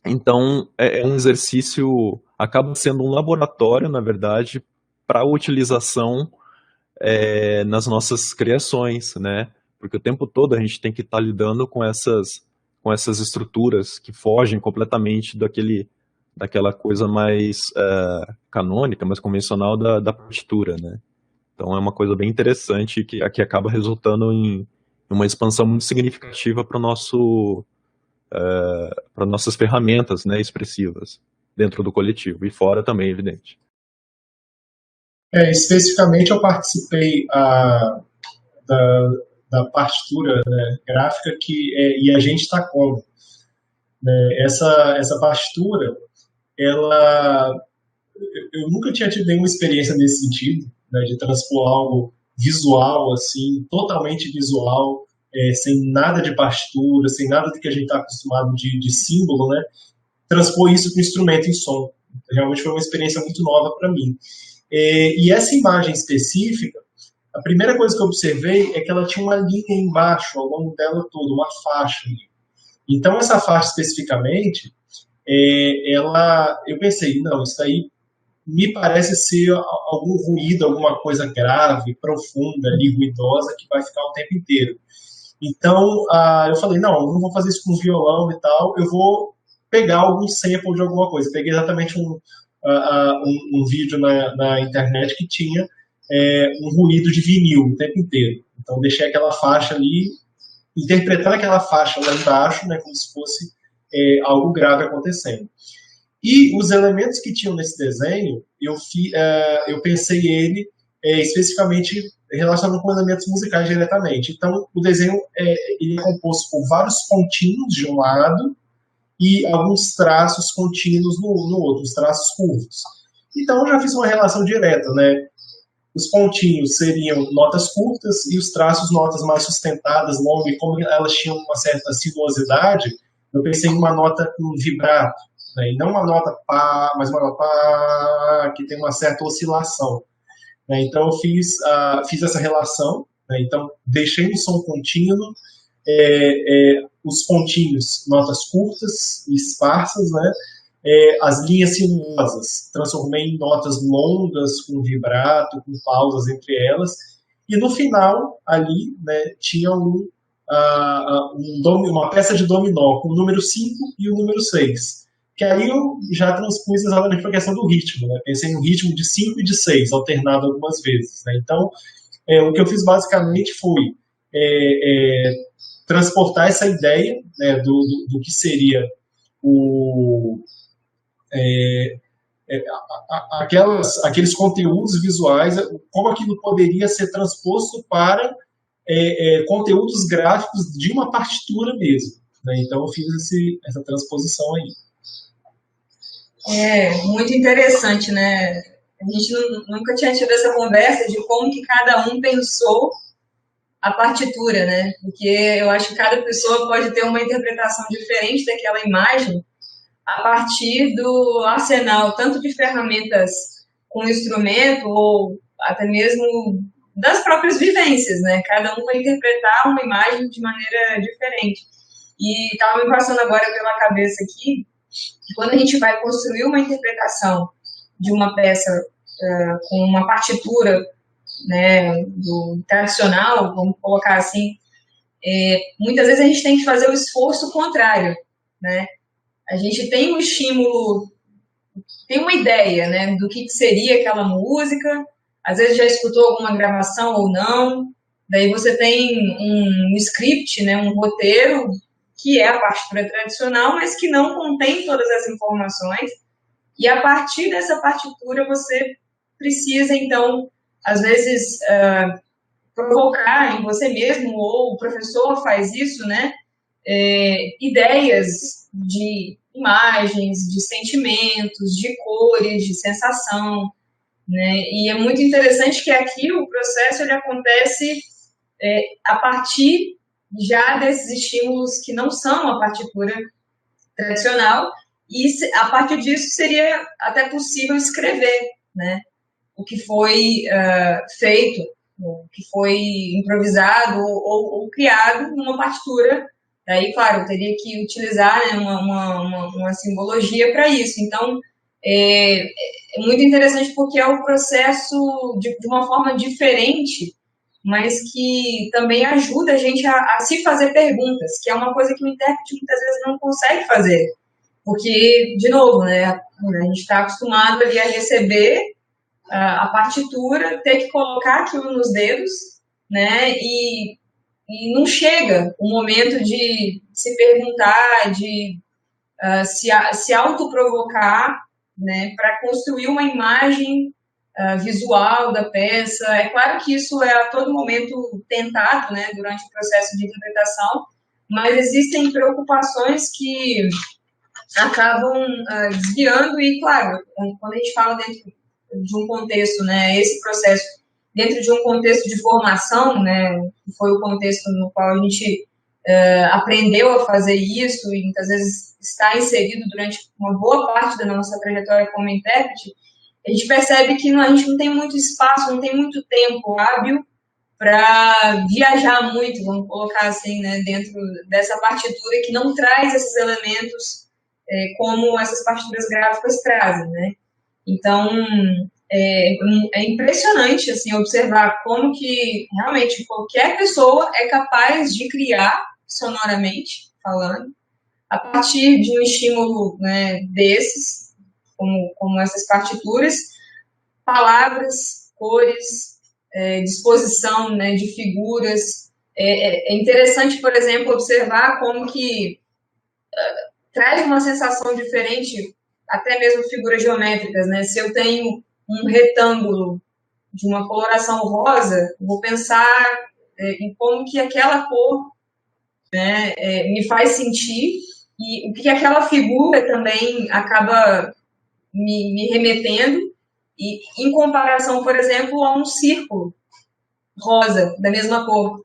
Então é um exercício, acaba sendo um laboratório, na verdade, para a utilização nas nossas criações, né? Porque o tempo todo a gente tem que estar lidando com essas estruturas que fogem completamente daquela coisa mais canônica, mais convencional da partitura, né? Então é uma coisa bem interessante que acaba resultando em uma expansão muito significativa para nossas ferramentas, né, expressivas dentro do coletivo e fora também, evidente. Especificamente eu participei da partitura, né, gráfica E a gente está como. Né, essa partitura, eu nunca tinha tido nenhuma experiência nesse sentido, né, de transpor algo visual, assim, totalmente visual, sem nada de partitura, sem nada do que a gente está acostumado de símbolo, né, transpor isso para o instrumento em som. Realmente foi uma experiência muito nova para mim. E essa imagem específica, a primeira coisa que eu observei é que ela tinha uma linha embaixo, ao longo dela toda, uma faixa. Então, essa faixa especificamente, eu pensei, não, isso aí me parece ser algum ruído, alguma coisa grave, profunda, ali, ruidosa, que vai ficar o tempo inteiro. Então, eu falei, não vou fazer isso com violão e tal, eu vou pegar algum sample de alguma coisa. Peguei exatamente um vídeo na internet que tinha um ruído de vinil o tempo inteiro. Então, deixei aquela faixa ali, interpretando aquela faixa lá embaixo, né, como se fosse algo grave acontecendo. E os elementos que tinham nesse desenho, eu pensei ele especificamente relacionado com elementos musicais diretamente. Então, o desenho ele é composto por vários pontinhos de um lado e alguns traços contínuos no outro, os traços curvos. Então, eu já fiz uma relação direta, né? Os pontinhos seriam notas curtas e os traços notas mais sustentadas, longas, e como elas tinham uma certa sinuosidade, eu pensei em uma nota com vibrato, né, e não uma nota pá, mas uma nota pá, que tem uma certa oscilação. Né, então eu fiz essa relação, né, então deixei um som contínuo, os pontinhos, notas curtas e esparsas, né, as linhas sinuosas, transformei em notas longas, com vibrato, com pausas entre elas, e no final, ali, né, tinha uma peça de dominó com o número 5 e o número 6, que aí eu já transpus exatamente para a questão do ritmo, né, pensei no ritmo de 5 e de 6, alternado algumas vezes, né, então, o que eu fiz basicamente foi transportar essa ideia, né, do que seria aqueles conteúdos visuais, como aquilo poderia ser transposto para conteúdos gráficos de uma partitura mesmo. Né? Então, eu fiz essa transposição aí. Muito interessante, né? A gente nunca tinha tido essa conversa de como que cada um pensou a partitura, né? Porque eu acho que cada pessoa pode ter uma interpretação diferente daquela imagem a partir do arsenal, tanto de ferramentas com instrumento ou até mesmo das próprias vivências, né? Cada um vai interpretar uma imagem de maneira diferente. E estava me passando agora pela cabeça aqui que quando a gente vai construir uma interpretação de uma peça com uma partitura, né, do tradicional, vamos colocar assim, muitas vezes a gente tem que fazer o esforço contrário, né? A gente tem um estímulo, tem uma ideia, né, do que seria aquela música, às vezes já escutou alguma gravação ou não, daí você tem um script, né, um roteiro, que é a partitura tradicional, mas que não contém todas as informações, e a partir dessa partitura você precisa, então, às vezes, provocar em você mesmo, ou o professor faz isso, né, ideias de imagens, de sentimentos, de cores, de sensação, né, e é muito interessante que aqui o processo ele acontece a partir já desses estímulos que não são a partitura tradicional, e a partir disso seria até possível escrever, né, o que foi feito, o que foi improvisado ou criado numa partitura. Daí, claro, eu teria que utilizar, né, uma simbologia para isso. Então, é muito interessante porque é um processo de uma forma diferente, mas que também ajuda a gente a se fazer perguntas, que é uma coisa que o intérprete muitas vezes não consegue fazer. Porque, de novo, né, a gente está acostumado ali a receber a partitura, ter que colocar aquilo nos dedos, né, e não chega o momento de se perguntar, de se autoprovocar, né, para construir uma imagem visual da peça. É claro que isso é a todo momento tentado, né, durante o processo de interpretação, mas existem preocupações que acabam desviando e, claro, quando a gente fala dentro de um contexto, né, esse processo dentro de um contexto de formação, né, que foi o contexto no qual a gente aprendeu a fazer isso e muitas vezes está inserido durante uma boa parte da nossa trajetória como intérprete, a gente percebe que a gente não tem muito espaço, não tem muito tempo hábil para viajar muito, vamos colocar assim, né, dentro dessa partitura que não traz esses elementos como essas partituras gráficas trazem, né? Então, é impressionante, assim, observar como que, realmente, qualquer pessoa é capaz de criar, sonoramente falando, a partir de um estímulo, né, desses, como essas partituras, palavras, cores, disposição, né, de figuras. É interessante, por exemplo, observar como que traz uma sensação diferente, até mesmo figuras geométricas, né? Se eu tenho um retângulo de uma coloração rosa, vou pensar em como que aquela cor, né, me faz sentir e o que aquela figura também acaba me remetendo, e em comparação, por exemplo, a um círculo rosa, da mesma cor,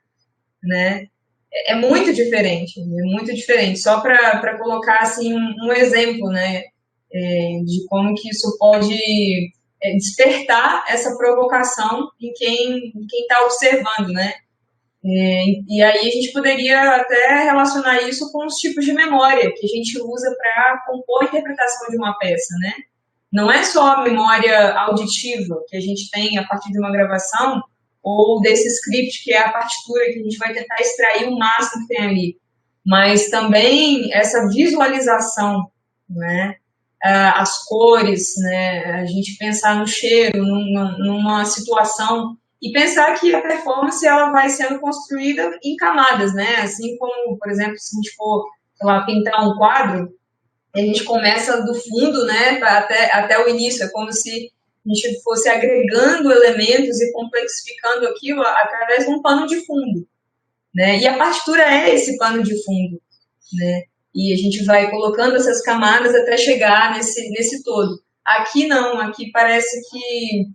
né? é muito diferente, Só para colocar assim um exemplo, né, de como que isso pode despertar essa provocação em quem está observando, né? E aí a gente poderia até relacionar isso com os tipos de memória que a gente usa para compor a interpretação de uma peça, né? Não é só a memória auditiva que a gente tem a partir de uma gravação ou desse script, que é a partitura que a gente vai tentar extrair o máximo que tem ali, mas também essa visualização, né? As cores, né? A gente pensar no cheiro, numa situação e pensar que a performance ela vai sendo construída em camadas, né? Assim como, por exemplo, se a gente for, sei lá, pintar um quadro, a gente começa do fundo, né, até o início, é como se a gente fosse agregando elementos e complexificando aquilo através de um pano de fundo, né? E a partitura é esse pano de fundo, né? E a gente vai colocando essas camadas até chegar nesse todo. Aqui não, aqui parece que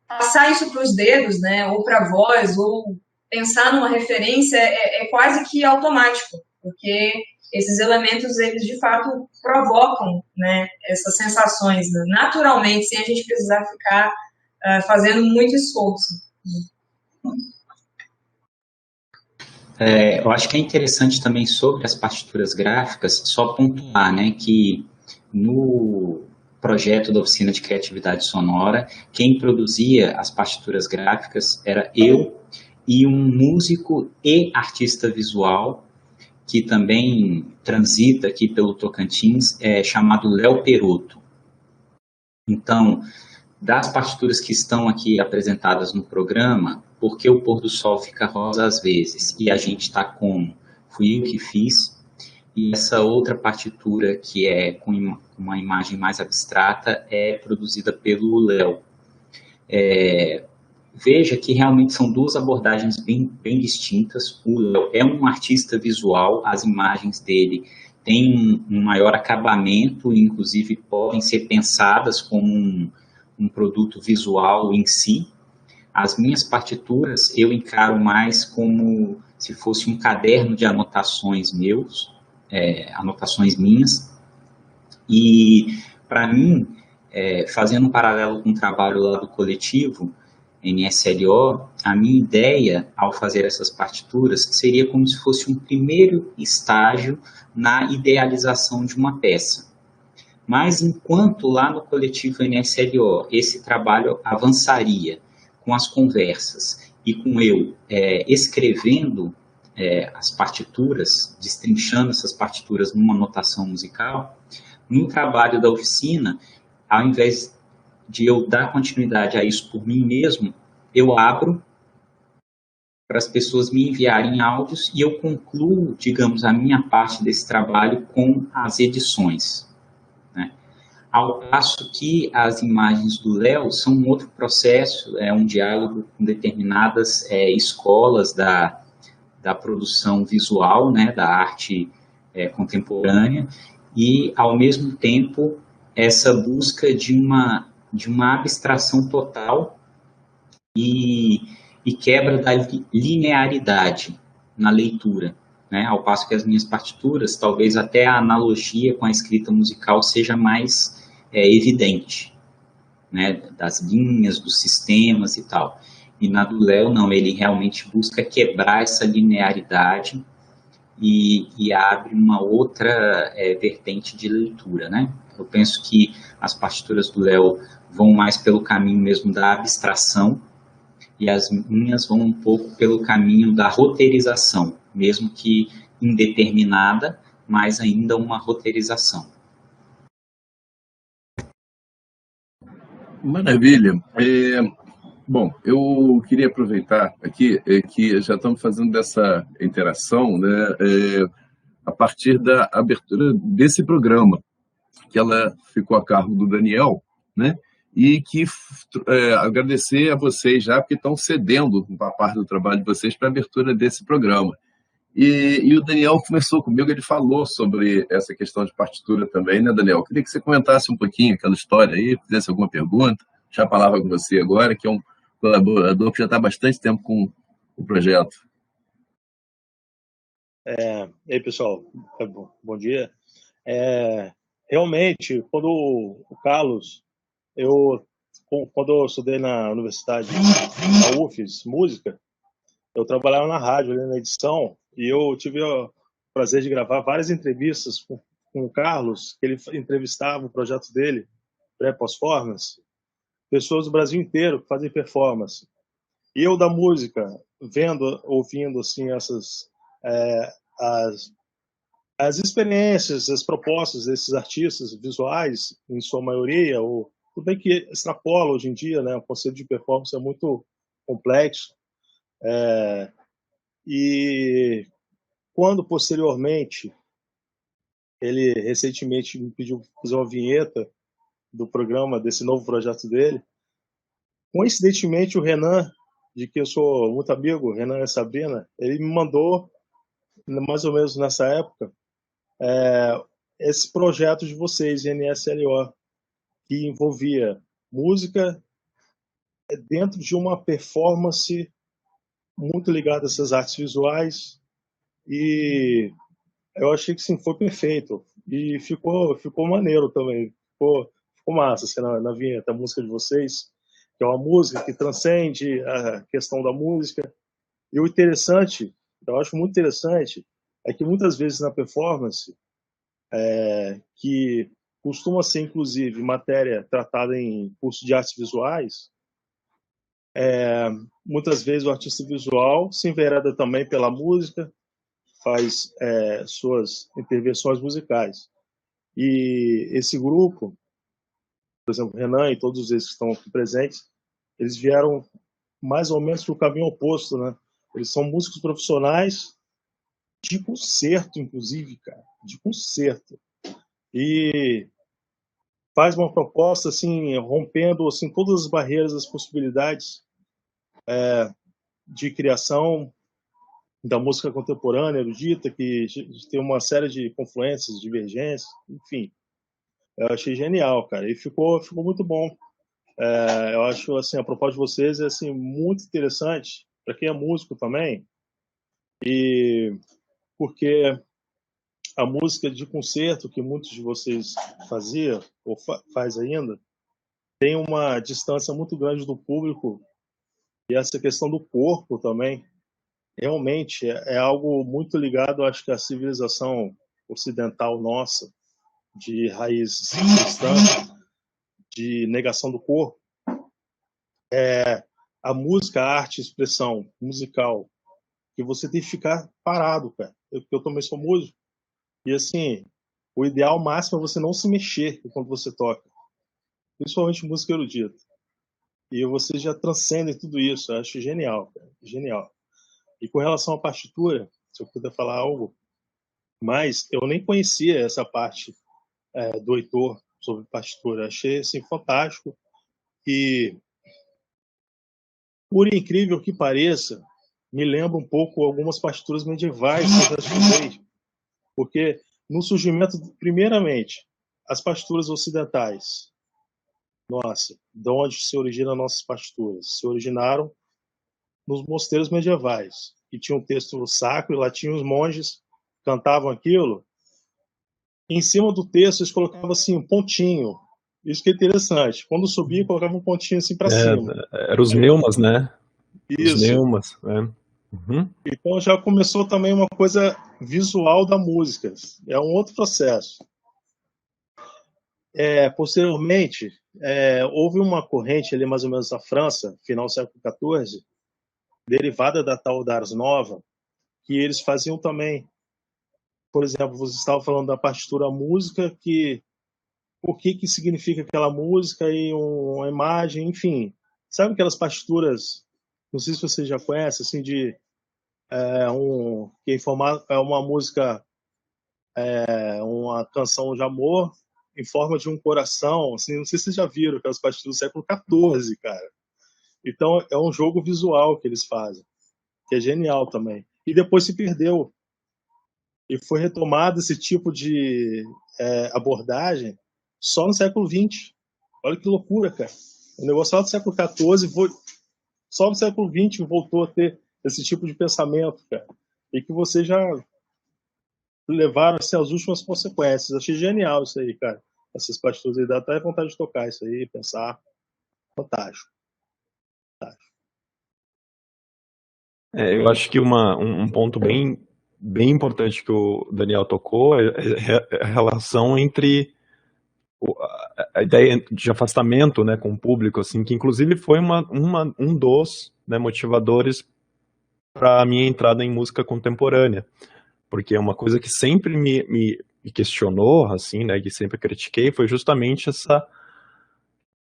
passar isso para os dedos, né, ou para a voz, ou pensar numa referência é quase que automático, porque esses elementos, eles de fato provocam, né, essas sensações, né, naturalmente, sem a gente precisar ficar fazendo muito esforço. Eu acho que é interessante também sobre as partituras gráficas, só pontuar, né, que no projeto da Oficina de Criatividade Sonora, quem produzia as partituras gráficas era eu e um músico e artista visual, que também transita aqui pelo Tocantins, chamado Léo Peroto. Então, das partituras que estão aqui apresentadas no programa, Por que o pôr do sol fica rosa às vezes? E a gente está como? Fui eu que fiz. E essa outra partitura, que é com uma imagem mais abstrata, é produzida pelo Léo. Veja que realmente são duas abordagens bem distintas. O Léo é um artista visual, as imagens dele têm um maior acabamento, inclusive podem ser pensadas como um produto visual em si. As minhas partituras eu encaro mais como se fosse um caderno de anotações meus, anotações minhas. E, para mim, fazendo um paralelo com o trabalho lá do coletivo, NSLO, a minha ideia ao fazer essas partituras seria como se fosse um primeiro estágio na idealização de uma peça. Mas enquanto lá no coletivo NSLO esse trabalho avançaria com as conversas e com eu escrevendo as partituras, destrinchando essas partituras numa notação musical, no trabalho da oficina, ao invés de eu dar continuidade a isso por mim mesmo, eu abro para as pessoas me enviarem áudios e eu concluo, digamos, a minha parte desse trabalho com as edições, né? Ao passo que as imagens do Léo são um outro processo, é um diálogo com determinadas escolas da produção visual, né, da arte contemporânea, e, ao mesmo tempo, essa busca de uma abstração total e quebra da linearidade na leitura, né? Ao passo que as minhas partituras, talvez até a analogia com a escrita musical seja mais evidente, né? Das linhas, dos sistemas e tal. E na do Léo, não, ele realmente busca quebrar essa linearidade e abre uma outra vertente de leitura, né? Eu penso que as partituras do Léo vão mais pelo caminho mesmo da abstração e as minhas vão um pouco pelo caminho da roteirização, mesmo que indeterminada, mas ainda uma roteirização. Maravilha. Bom, eu queria aproveitar aqui que já estamos fazendo dessa interação, né, a partir da abertura desse programa, que ela ficou a cargo do Daniel, né, e que agradecer a vocês já, porque estão cedendo uma parte do trabalho de vocês para a abertura desse programa. E o Daniel conversou comigo, ele falou sobre essa questão de partitura também, né, Daniel? Eu queria que você comentasse um pouquinho aquela história aí, fizesse alguma pergunta. Já a palavra com você agora, que é um colaborador que já está há bastante tempo com o projeto. E aí, pessoal, bom dia. Realmente, quando o Carlos, eu, quando eu estudei na universidade, na UFES, música, eu trabalhava na rádio, ali na edição, e eu tive o prazer de gravar várias entrevistas com o Carlos, que ele entrevistava o projeto dele, pré-performance, pessoas do Brasil inteiro que fazem performance. E eu da música, ouvindo assim as as experiências, as propostas desses artistas visuais, em sua maioria, ou tudo bem que extrapola hoje em dia, né? O conceito de performance é muito complexo. E quando posteriormente ele recentemente me pediu para fazer uma vinheta do programa desse novo projeto dele, coincidentemente o Renan, de que eu sou muito amigo, Renan e Sabrina, ele me mandou mais ou menos nessa época esse projeto de vocês, NSLO, que envolvia música dentro de uma performance muito ligada a essas artes visuais, e eu achei que sim, foi perfeito e ficou maneiro também, ficou massa assim, na vinheta, a música de vocês, que é uma música que transcende a questão da música. E o interessante, eu acho muito interessante, é que muitas vezes na performance, que costuma ser inclusive matéria tratada em curso de artes visuais, muitas vezes o artista visual se envereda também pela música, faz suas intervenções musicais. E esse grupo, por exemplo, Renan e todos eles que estão aqui presentes, eles vieram mais ou menos para o caminho oposto, né? Eles são músicos profissionais de concerto, inclusive, cara, de concerto. E faz uma proposta assim, rompendo assim todas as barreiras, as possibilidades de criação da música contemporânea, erudita, que tem uma série de confluências, divergências, enfim. Eu achei genial, cara, e ficou muito bom. Eu acho assim, a proposta de vocês é assim muito interessante para quem é músico também, e porque a música de concerto que muitos de vocês faziam ou faz ainda tem uma distância muito grande do público, e essa questão do corpo também realmente é algo muito ligado, acho que à civilização ocidental nossa, de raízes cristãs, de negação do corpo. A música, a arte, a expressão musical, que você tem que ficar parado, cara. Eu também sou músico, e assim, o ideal máximo é você não se mexer enquanto você toca, principalmente música erudita. E você já transcende tudo isso, eu acho genial, cara. Genial. E com relação à partitura, se eu puder falar algo, mas eu nem conhecia essa parte do Heitor sobre partitura. Achei assim, fantástico. E, por incrível que pareça, me lembra um pouco algumas partituras medievais que eu já estudei. Porque no surgimento, primeiramente, as partituras ocidentais, nossa, de onde se originam nossas partituras? Se originaram nos mosteiros medievais, que tinham um texto sacro, e lá tinham os monges cantavam aquilo. Em cima do texto eles colocavam assim um pontinho. Isso que é interessante. Quando subia, colocava um pontinho assim para cima. Eram os neumas, né? Os Isso. neumas. Uhum. Então já começou também uma coisa visual da música. É um outro processo. Posteriormente, houve uma corrente ali mais ou menos na França, final do século XIV, derivada da tal da Ars Nova, que eles faziam também. Por exemplo, você estava falando da partitura música, que o que significa aquela música e uma imagem, enfim. Sabe aquelas partituras, não sei se você já conhece, assim, de que é uma música, uma canção de amor em forma de um coração, assim, não sei se vocês já viram aquelas partituras do século XIV, cara. Então, é um jogo visual que eles fazem, que é genial também. E depois se perdeu. E foi retomado esse tipo de abordagem só no século XX. Olha que loucura, cara. O negócio lá do século XIV, só no século XX voltou a ter esse tipo de pensamento, cara. E que você já levaram assim, às últimas consequências. Achei genial isso aí, cara. Essas partituras aí, dá até vontade de tocar isso aí, pensar. Fantástico. Eu acho que um ponto bem importante que o Daniel tocou é a relação entre a ideia de afastamento, né, com o público, assim, que inclusive foi um dos, né, motivadores para a minha entrada em música contemporânea, porque uma coisa que sempre me questionou, assim, né, que sempre critiquei, foi justamente essa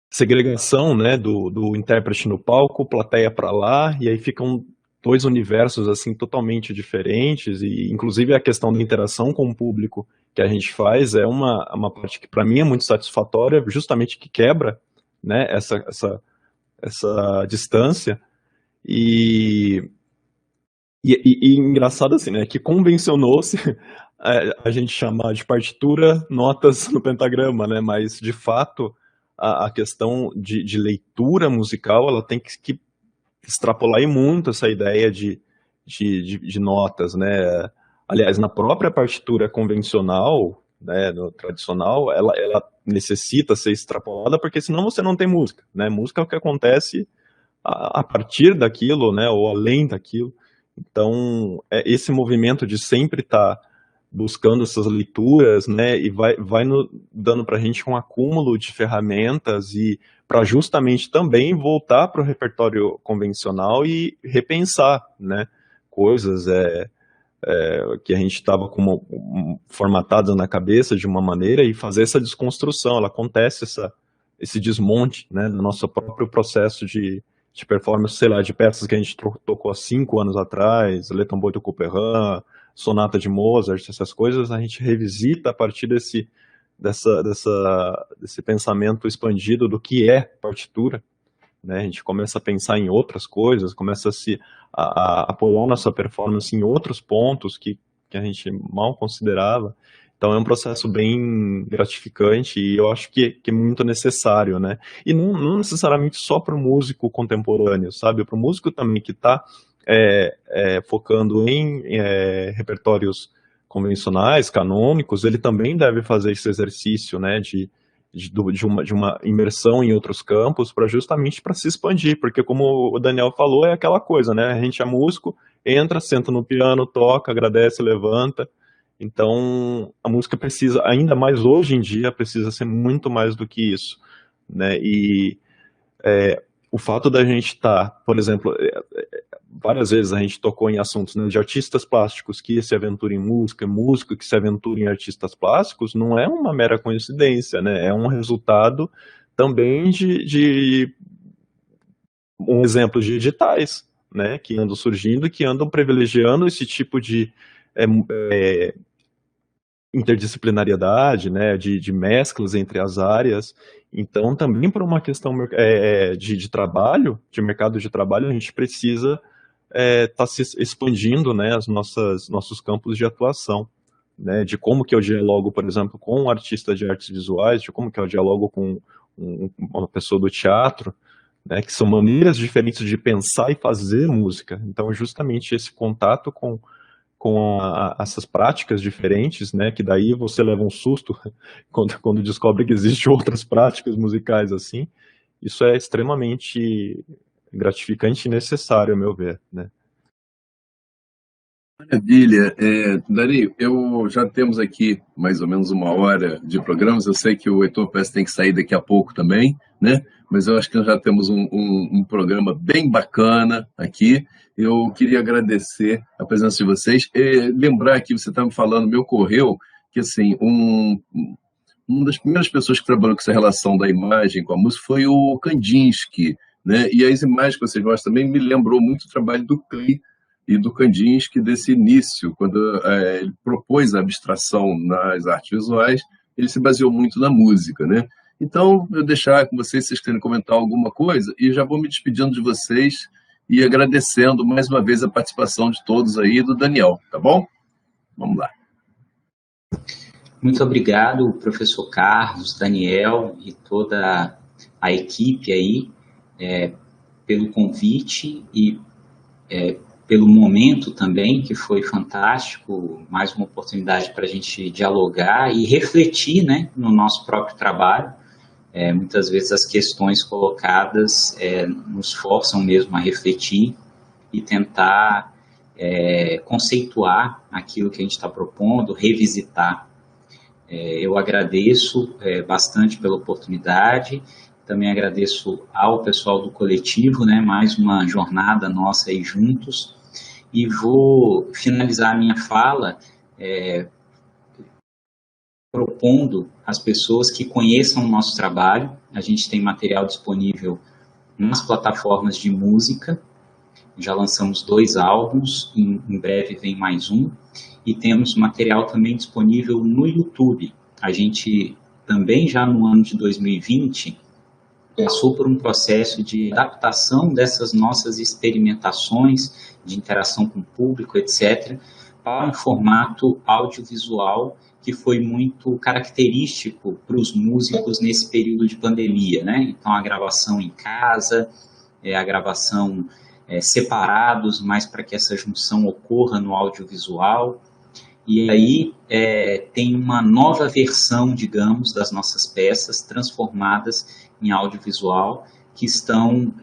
segregação, né, do intérprete no palco, plateia para lá, e aí ficam dois universos assim totalmente diferentes, e inclusive a questão da interação com o público que a gente faz é uma parte que para mim é muito satisfatória, justamente que quebra, né, essa distância, e engraçado assim, né, que convencionou-se a gente chamar de partitura notas no pentagrama, né, mas de fato a questão de leitura musical, ela tem que extrapolar e muito essa ideia de notas, né? Aliás, na própria partitura convencional, né, no tradicional, ela necessita ser extrapolada, porque senão você não tem música, né? Música é o que acontece a partir daquilo, né, ou além daquilo. Então, esse movimento de sempre estar buscando essas leituras, né, e vai dando para a gente um acúmulo de ferramentas e para justamente também voltar para o repertório convencional e repensar, né, coisas que a gente estava formatadas na cabeça de uma maneira e fazer essa desconstrução. Ela acontece esse desmonte, né, do nosso próprio processo de performance, sei lá, de peças que a gente tocou há 5 anos atrás, Le Tombeau de Couperin, Sonata de Mozart, essas coisas, a gente revisita a partir desse pensamento expandido do que é partitura, né? A gente começa a pensar em outras coisas, começa a apoiar nossa performance em outros pontos que a gente mal considerava. Então é um processo bem gratificante e eu acho que é muito necessário, né? E não necessariamente só para o músico contemporâneo, sabe? Para o músico também que está focando em repertórios convencionais, canônicos, ele também deve fazer esse exercício, né, de uma imersão em outros campos, justamente para se expandir, porque como o Daniel falou, é aquela coisa, né, a gente é músico, entra, senta no piano, toca, agradece, levanta. Então a música precisa, ainda mais hoje em dia, precisa ser muito mais do que isso, né, e o fato da gente estar, por exemplo, várias vezes a gente tocou em assuntos, né, de artistas plásticos que se aventuram em música, músico que se aventura em artistas plásticos, não é uma mera coincidência, né? É um resultado também de um exemplo de editais, né, que andam surgindo, que andam privilegiando esse tipo de interdisciplinariedade, né, de mesclas entre as áreas. Então, também por uma questão de trabalho, de mercado de trabalho, a gente precisa tá se expandindo, né, nossos campos de atuação, né, de como que eu dialogo, por exemplo, com um artista de artes visuais, de como que eu dialogo com uma pessoa do teatro, né, que são maneiras diferentes de pensar e fazer música. Então, justamente esse contato com essas práticas diferentes, né, que daí você leva um susto quando descobre que existem outras práticas musicais assim, isso é extremamente gratificante e necessário, a meu ver, né. Maravilha. Dari, já temos aqui mais ou menos 1 hora de programas. Eu sei que o Heitor Pérez tem que sair daqui a pouco também, né? Mas eu acho que nós já temos um programa bem bacana aqui. Eu queria agradecer a presença de vocês. Lembrar que você estava me falando, me ocorreu que assim, uma das primeiras pessoas que trabalhou com essa relação da imagem com a música foi o Kandinsky, né? E as imagens que vocês mostram também me lembrou muito o trabalho do Klee e do Kandinsky desse início, quando ele propôs a abstração nas artes visuais, ele se baseou muito na música, né? Então, eu deixar com vocês, se vocês querem comentar alguma coisa, e já vou me despedindo de vocês e agradecendo mais uma vez a participação de todos aí, do Daniel, tá bom? Vamos lá. Muito obrigado, professor Carlos, Daniel e toda a equipe aí, pelo convite e pelo momento também, que foi fantástico, mais uma oportunidade para a gente dialogar e refletir, né, no nosso próprio trabalho. Muitas vezes as questões colocadas nos forçam mesmo a refletir e tentar conceituar aquilo que a gente está propondo, revisitar. Eu agradeço bastante pela oportunidade, também agradeço ao pessoal do coletivo, né, mais uma jornada nossa aí juntos, e vou finalizar a minha fala propondo às pessoas que conheçam o nosso trabalho. A gente tem material disponível nas plataformas de música, já lançamos 2 álbuns, em breve vem mais um, e temos material também disponível no YouTube. A gente também já no ano de 2020 passou por um processo de adaptação dessas nossas experimentações de interação com o público, etc., para um formato audiovisual que foi muito característico para os músicos nesse período de pandemia, né? Então, a gravação em casa, a gravação separados, mas para que essa junção ocorra no audiovisual. E aí tem uma nova versão, digamos, das nossas peças transformadas em audiovisual, que estão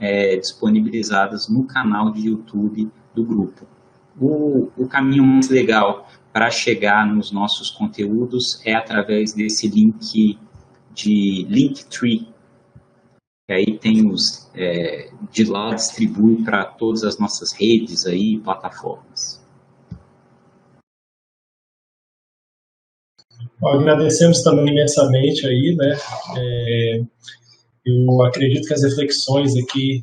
disponibilizadas no canal de YouTube do grupo. O caminho mais legal para chegar nos nossos conteúdos é através desse link de Linktree, que aí tem de lá distribui para todas as nossas redes aí, plataformas. Agradecemos também imensamente aí, né? Eu acredito que as reflexões aqui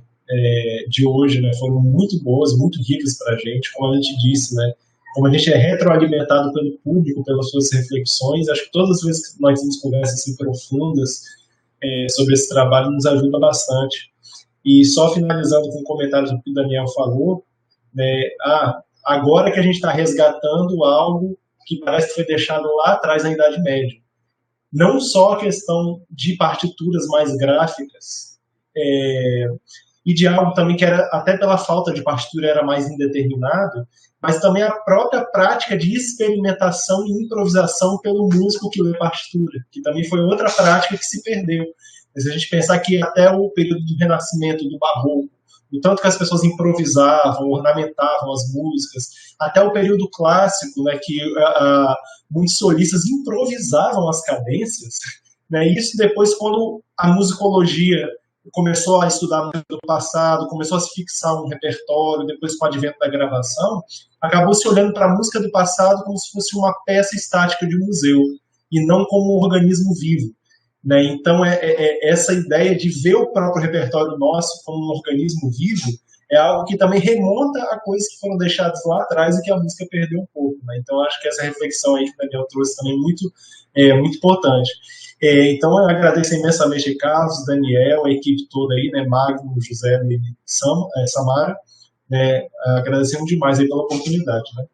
de hoje, né, foram muito boas, muito ricas para a gente, como a gente disse, né? Como a gente é retroalimentado pelo público, pelas suas reflexões, acho que todas as vezes que nós temos conversas assim profundas sobre esse trabalho nos ajuda bastante. E só finalizando com um comentário do que o Daniel falou, né? Agora que a gente está resgatando algo que parece que foi deixado lá atrás na Idade Média. Não só a questão de partituras mais gráficas, e de algo também que era, até pela falta de partitura, era mais indeterminado, mas também a própria prática de experimentação e improvisação pelo músico que lê partitura, que também foi outra prática que se perdeu. Mas se a gente pensar que até o período do Renascimento, do Barroco, o tanto que as pessoas improvisavam, ornamentavam as músicas, até o período clássico, né, que muitos solistas improvisavam as cadências, né, e isso depois, quando a musicologia começou a estudar a música do passado, começou a se fixar um repertório, depois com o advento da gravação, acabou se olhando para a música do passado como se fosse uma peça estática de museu, e não como um organismo vivo. Né? Então, essa ideia de ver o próprio repertório nosso como um organismo vivo é algo que também remonta a coisas que foram deixadas lá atrás e que a música perdeu um pouco. Né? Então, acho que essa reflexão aí que o Daniel trouxe também é muito importante. Então, eu agradeço imensamente a Carlos, Daniel, a equipe toda aí, né? Magno, José e Samara. Né? Agradecemos demais aí pela oportunidade. Né?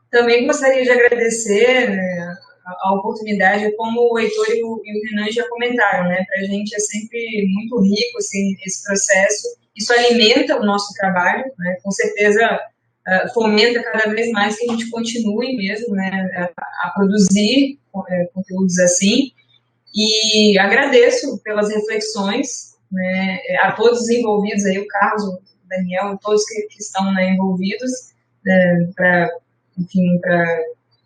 Também gostaria de agradecer, né, a oportunidade, como o Heitor e o Renan já comentaram, né? Para a gente é sempre muito rico assim, esse processo. Isso alimenta o nosso trabalho, né? Com certeza fomenta cada vez mais que a gente continue mesmo, né, a produzir conteúdos assim. E agradeço pelas reflexões, né, a todos os envolvidos aí, o Carlos, o Daniel, todos que estão, né, envolvidos, para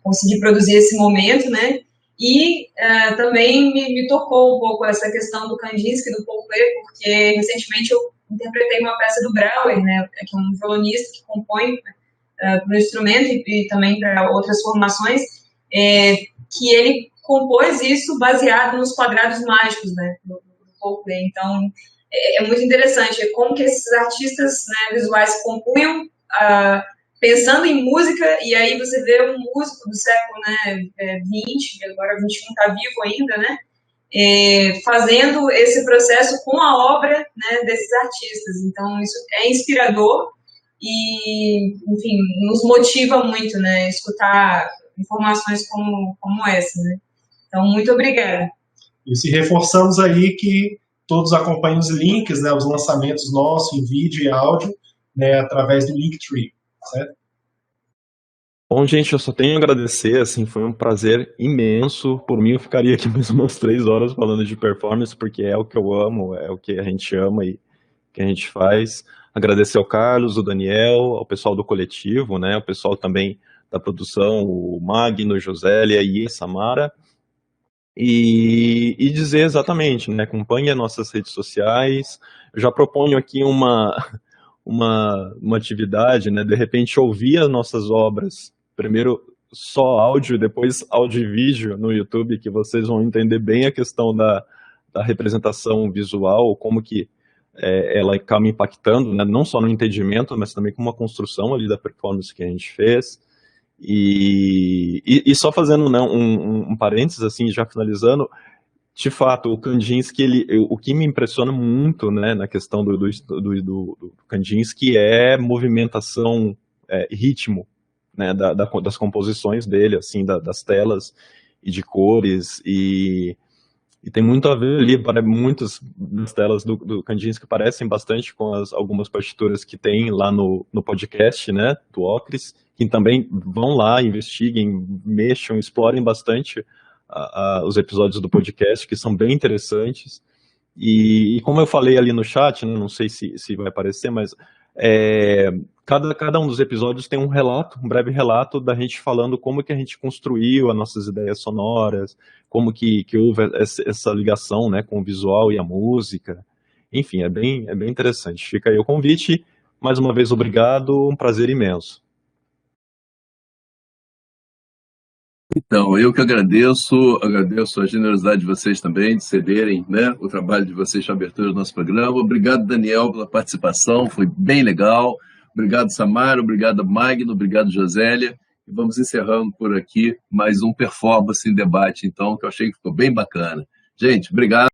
conseguir produzir esse momento, né? E também me tocou um pouco essa questão do Kandinsky, do Polpé, porque recentemente eu interpretei uma peça do Brauer, né? Que é um violonista que compõe para o instrumento e também para outras formações, que ele compôs isso baseado nos quadrados mágicos, né? Do Polpé. Então, é muito interessante como que esses artistas, né, visuais compunham pensando em música, e aí você vê um músico do século, né, 20, agora 21 está vivo ainda, né, fazendo esse processo com a obra, né, desses artistas. Então, isso é inspirador e, enfim, nos motiva muito, né, escutar informações como essa, né. Então, muito obrigada. E se reforçamos aí que todos acompanhem os links, né, os lançamentos nossos em vídeo e áudio, né, através do Linktree, certo? Bom, gente, eu só tenho a agradecer, assim, foi um prazer imenso. Por mim, eu ficaria aqui mais umas 3 horas falando de performance, porque é o que eu amo, é o que a gente ama e que a gente faz. Agradecer ao Carlos, ao Daniel, ao pessoal do coletivo, né, o pessoal também da produção, o Magno, Josélia e a Samara. E dizer exatamente, né, acompanhe as nossas redes sociais. Eu já proponho aqui uma atividade, né, de repente ouvir as nossas obras, primeiro só áudio, depois áudio e vídeo no YouTube, que vocês vão entender bem a questão da representação visual, como que ela acaba impactando, né, não só no entendimento, mas também com uma construção ali da performance que a gente fez. E só fazendo, né, um parênteses, assim, já finalizando, de fato, o Kandinsky, o que me impressiona muito, né, na questão do Kandinsky é movimentação, ritmo, né, das composições dele, assim, das telas e de cores, e tem muito a ver ali, para muitas das telas do Kandinsky parecem bastante com algumas partituras que tem lá no podcast, né, do Ocris, que também vão lá, investiguem, mexam, explorem bastante os episódios do podcast, que são bem interessantes. E como eu falei ali no chat, né, não sei se vai aparecer, mas cada um dos episódios tem um relato, um breve relato da gente falando como que a gente construiu as nossas ideias sonoras, como que houve essa ligação, né, com o visual e a música. Enfim, é bem interessante. Fica aí o convite. Mais uma vez, obrigado, um prazer imenso. Então, eu que agradeço a generosidade de vocês também, de cederem, né, o trabalho de vocês para a abertura do nosso programa. Obrigado, Daniel, pela participação, foi bem legal. Obrigado, Samara, obrigado, Magno, obrigado, Josélia. E vamos encerrando por aqui mais um Performance em Debate, então, que eu achei que ficou bem bacana. Gente, obrigado.